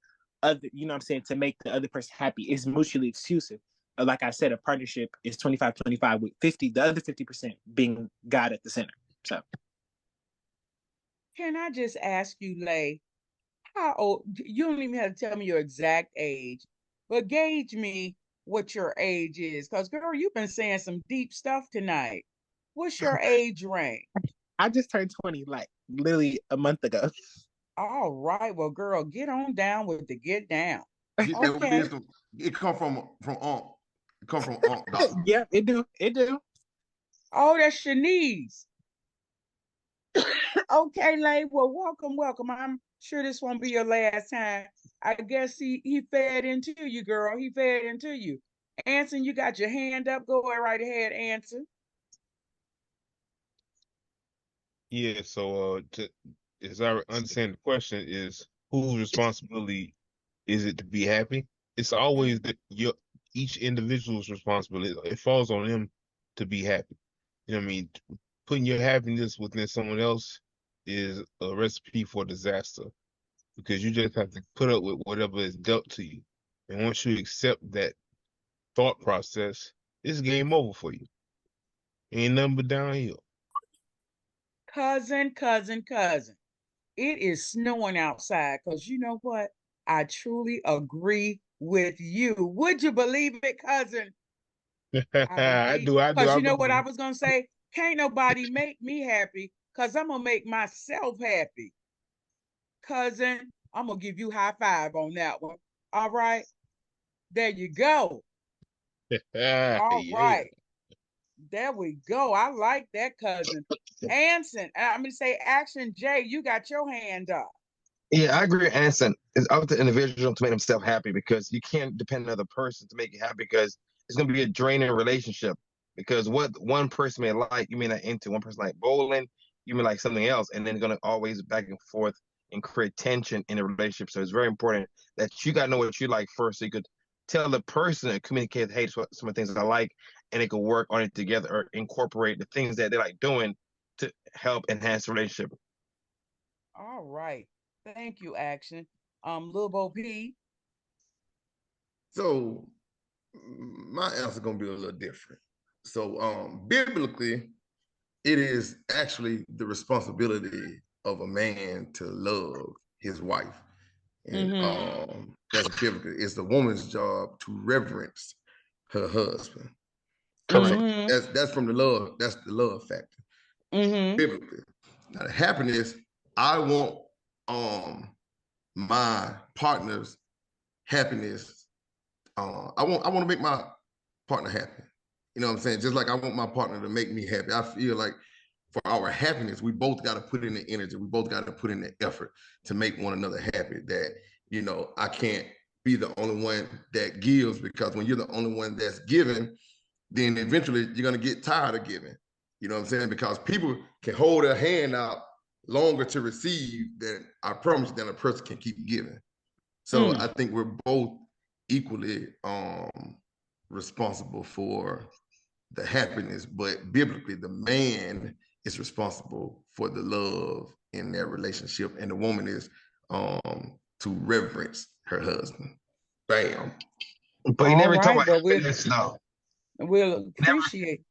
to make the other person happy. It's mutually exclusive. Like I said, a partnership is 25-25 with the other 50% being God at the center. So Can I just ask you, Lay, how old? You don't even have to tell me your exact age, but gauge me what your age is. Because, girl, you've been saying some deep stuff tonight. What's your age range? I just turned 20 like literally a month ago. All right. Well, girl, get on down with the get down. Get that Okay. wisdom. It come from Unc. It come from Unc. Yeah, it do. It do. Oh, that's Shanice. Okay, Lay. Well, welcome. I'm sure this won't be your last time. I guess he fed into you, girl. He fed into you. Anson, you got your hand up. Go right ahead, Anson. Yeah, so as I understand the question is whose responsibility is it to be happy? It's always each individual's responsibility. It falls on them to be happy. You know what I mean? Putting your happiness within someone else is a recipe for disaster because you just have to put up with whatever is dealt to you. And once you accept that thought process, it's game over for you. Ain't nothing but downhill. Cousin. It is snowing outside because you know what? I truly agree with you. Would you believe it, cousin? I do. Because you know what I was going to say? Can't nobody make me happy because I'm going to make myself happy. Cousin, I'm going to give you high five on that one. All right. There you go. All Yeah. right. There we go. I like that, cousin. Anson, I'm going to say Action J, you got your hand up. Yeah, I agree with Anson. It's up to the individual to make himself happy because you can't depend on another person to make you happy because it's going to be a draining relationship. Because what one person may like, you may not into. One person like bowling, you may like something else, and then going to always back and forth and create tension in a relationship. So it's very important that you got to know what you like first, so you could tell the person and communicate, hey, some of the things that I like, and they could work on it together or incorporate the things that they like doing to help enhance the relationship. All right. Thank you, Action. Lil Bo P. So my answer gonna be a little different. So biblically, it is actually the responsibility of a man to love his wife. And that's biblically. It's the woman's job to reverence her husband. Correct. So that's from the love, that's the love factor. Biblically. Now the happiness, I want my partner's happiness. I want to make my partner happy. You know what I'm saying? Just like I want my partner to make me happy. I feel like for our happiness, we both got to put in the energy. We both got to put in the effort to make one another happy. That, you know, I can't be the only one that gives, because when you're the only one that's giving, then eventually you're going to get tired of giving. You know what I'm saying? Because people can hold their hand out longer to receive than, I promise, than a person can keep giving. So I think we're both equally responsible for the happiness, but biblically, the man is responsible for the love in their relationship, and the woman is to reverence her husband. Bam. But you never talk Right, about well, happiness, no. we'll appreciate.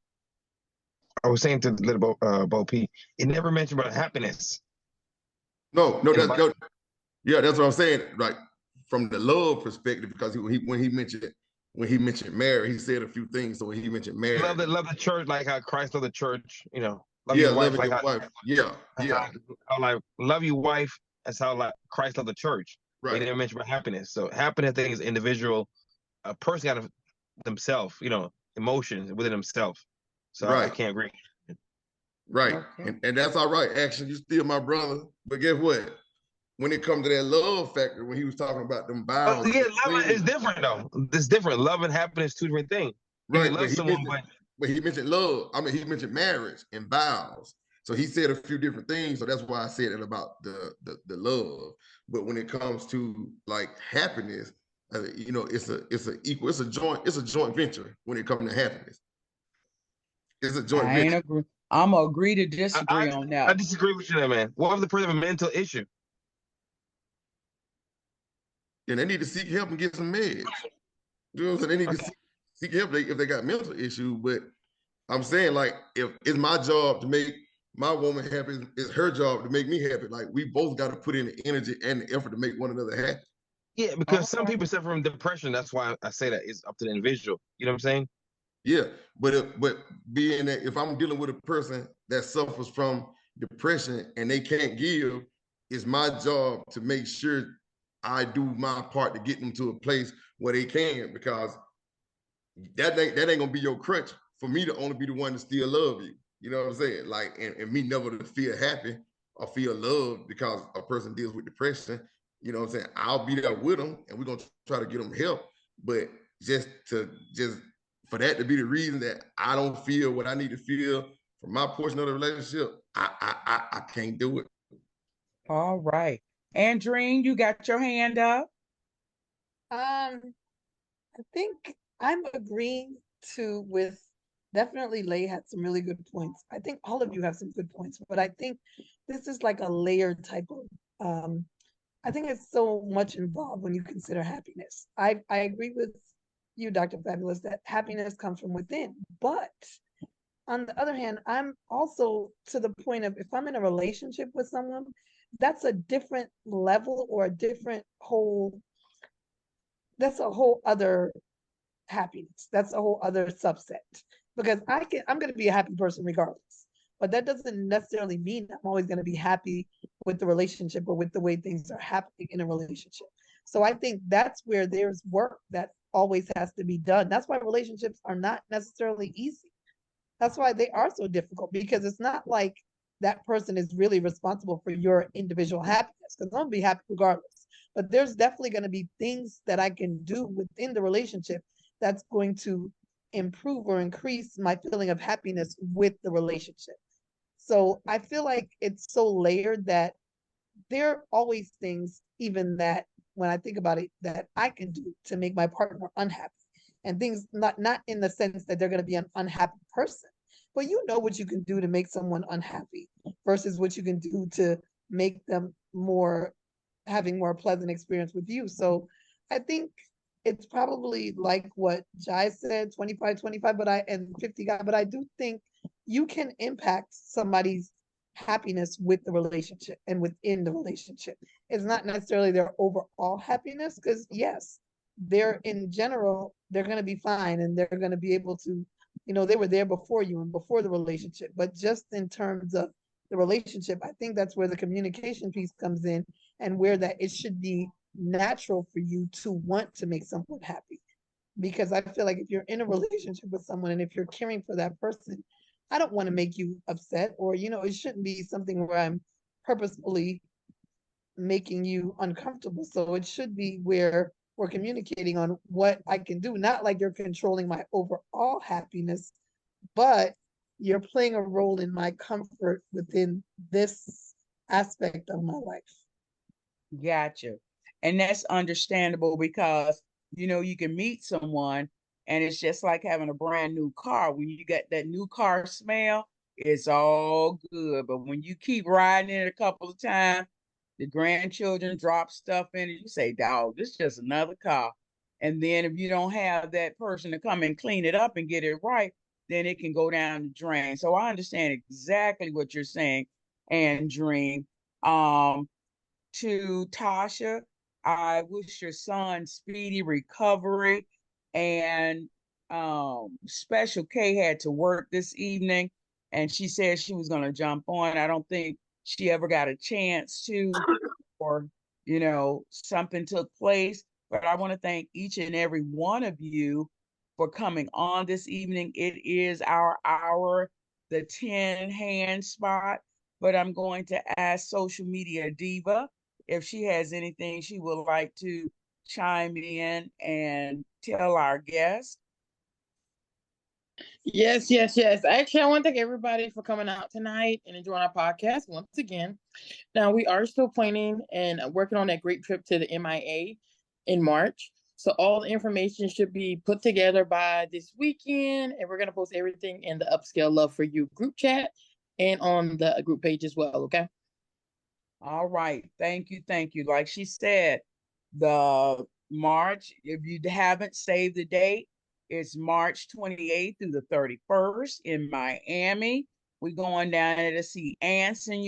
I was saying to the little Bo P, it never mentioned about happiness. No, yeah, that's what I'm saying. Like from the love perspective, because when he mentioned marriage, he said a few things. So when he mentioned marriage, love the church like how Christ loved the church. You know, love yeah, your wife loving like your wife, yeah, how like love your wife. That's how like Christ loved the church. Right. But he never mentioned about happiness. So happiness thing is individual. A person got themselves, you know, emotions within himself. So right. I can't agree. Right. Okay. And that's all right. Actually, you still my brother. But guess what? When it comes to that love factor, when he was talking about them vows. Yeah, love is different though. It's different. Love and happiness, two different things. Right. You love someone, but he mentioned love. I mean, he mentioned marriage and vows. So he said a few different things. So that's why I said it about the love. But when it comes to like happiness, you know, it's a joint venture when it comes to happiness. It's a joint venture. I'm gonna agree to disagree on that. I disagree with you there, man. What if the person have a mental issue? Then they need to seek help and get some meds. You know what I'm saying? They need to seek help if they got mental issues. But I'm saying, like, if it's my job to make my woman happy, it's her job to make me happy. Like, we both got to put in the energy and the effort to make one another happy. Yeah, because some people suffer from depression. That's why I say that it's up to the individual. You know what I'm saying? Yeah, but being that if I'm dealing with a person that suffers from depression and they can't give, it's my job to make sure I do my part to get them to a place where they can, because that ain't gonna be your crutch for me to only be the one to still love you. You know what I'm saying? Like, and me never to feel happy or feel loved because a person deals with depression. You know what I'm saying? I'll be there with them, and we're gonna try to get them help. But just for that to be the reason that I don't feel what I need to feel for my portion of the relationship, I can't do it. All right. Andreen, you got your hand up? I think I'm agreeing with definitely Lay had some really good points. I think all of you have some good points, but I think this is like a layered type of I think it's so much involved when you consider happiness. I agree with you, Dr. Fabulous, that happiness comes from within. But on the other hand, I'm also to the point of if I'm in a relationship with someone, that's a different level or a different whole, that's a whole other happiness. That's a whole other subset. Because I'm gonna be a happy person regardless. But that doesn't necessarily mean I'm always gonna be happy with the relationship or with the way things are happening in a relationship. So I think that's where there's work that always has to be done. That's why relationships are not necessarily easy. That's why they are so difficult because it's not like that person is really responsible for your individual happiness because I'm gonna be happy regardless. But there's definitely going to be things that I can do within the relationship that's going to improve or increase my feeling of happiness with the relationship. So I feel like it's so layered that there are always things, even that when I think about it, that I can do to make my partner unhappy. And things not in the sense that they're going to be an unhappy person, but you know what you can do to make someone unhappy versus what you can do to make them more having more pleasant experience with you. So I think it's probably like what Jai said, 25-25, but and 50 guy, but I do think you can impact somebody's happiness with the relationship and within the relationship. It's not necessarily their overall happiness, because yes, they're in general, they're going to be fine and they're going to be able to, they were there before you and before the relationship. But just in terms of the relationship, I think that's where the communication piece comes in, and where that it should be natural for you to want to make someone happy. Because I feel like if you're in a relationship with someone and if you're caring for that person, I don't want to make you upset, or, it shouldn't be something where I'm purposefully making you uncomfortable. So it should be where we're communicating on what I can do, not like you're controlling my overall happiness, but you're playing a role in my comfort within this aspect of my life. Gotcha. And that's understandable because, you can meet someone and it's just like having a brand new car. When you get that new car smell, it's all good. But when you keep riding it a couple of times, the grandchildren drop stuff in it, you say, dog, this is just another car. And then if you don't have that person to come and clean it up and get it right, then it can go down the drain. So I understand exactly what you're saying, and Dream. To Tasha, I wish your son speedy recovery. And Special K had to work this evening, and she said she was going to jump on. I don't think she ever got a chance to, or something took place. But I want to thank each and every one of you for coming on this evening. It is our hour, the 10 hand spot. But I'm going to ask Social Media Diva if she has anything she would like to chime in and tell our guests. Yes, yes, yes. Actually, I want to thank everybody for coming out tonight and enjoying our podcast once again. Now, we are still planning and working on that great trip to the MIA in March. So all the information should be put together by this weekend, and we're going to post everything in the Upscale Love for You group chat and on the group page as well, okay? All right. Thank you. Thank you. Like she said, the March, if you haven't saved the date, it's March 28th through the 31st in Miami. We're going down there to see Anson,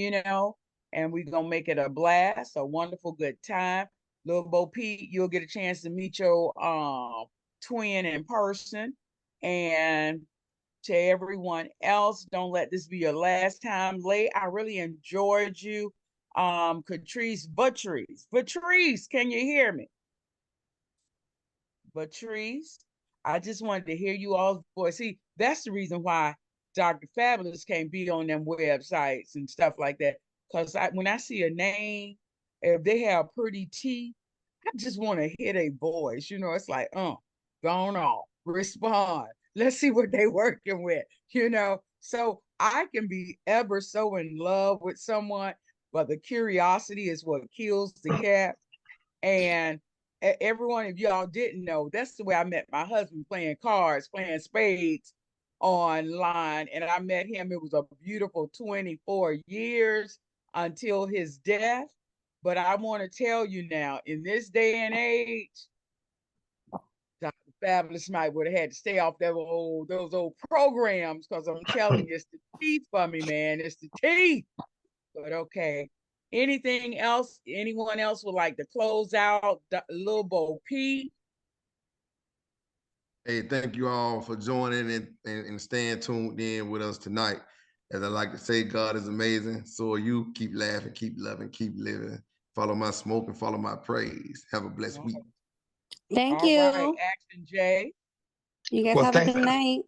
and we're going to make it a blast, a wonderful good time. Little Bo Pete, you'll get a chance to meet your twin in person. And to everyone else, don't let this be your last time late. I really enjoyed you. Catrice Patrice, can you hear me? Patrice, I just wanted to hear you all's voice. See, that's the reason why Dr. Fabulous can't be on them websites and stuff like that. Because when I see a name, if they have pretty teeth, I just want to hear their voice. It's like, gone off, respond. Let's see what they working with, So I can be ever so in love with someone, but the curiosity is what kills the cat. And everyone, if y'all didn't know, that's the way I met my husband, playing cards, playing spades online. And I met him. It was a beautiful 24 years until his death. But I want to tell you now, in this day and age, Dr. Fabulous might would have had to stay off those old programs, because I'm telling you, it's the teeth for me, man. It's the teeth. But okay. Anything else? Anyone else would like to close out Lil Bo P? Hey, thank you all for joining and staying tuned in with us tonight. As I like to say, God is amazing. So are you. Keep laughing, keep loving, keep living. Follow my smoke and follow my praise. Have a blessed week. Thank All you. right, Action Jay. You guys have a good night.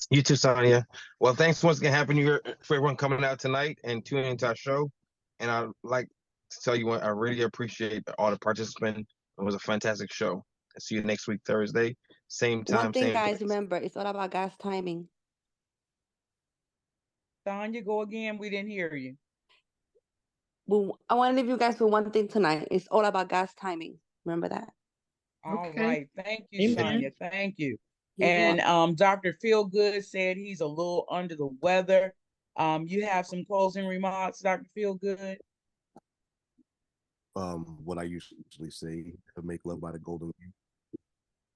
You too, Sonia. Well, thanks once again, Happy New Year for everyone coming out tonight and tuning into our show. And I'd like to tell you what, I really appreciate all the participants. It was a fantastic show. I'll see you next week, Thursday. Same time, One thing, same guys, place. remember, it's all about God's timing. Sonia, go again. We didn't hear you. Well, I want to leave you guys with one thing tonight. It's all about God's timing. Remember that. All right. Thank you, Amen. Sonia. Thank you. You're And Dr. Feelgood said he's a little under the weather. You have some closing remarks, Dr. Feelgood? What I usually say, to make love by the golden rule.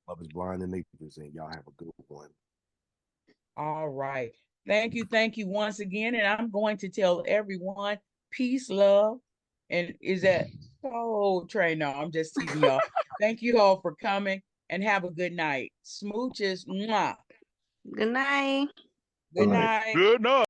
Love is blind and nature is in. Y'all have a good one. All right. Thank you once again. And I'm going to tell everyone peace, love. And is that Soul Train? No, I'm just teasing y'all. Thank you all for coming and have a good night. Smooches. Mwah. Good night. Good night. Good night.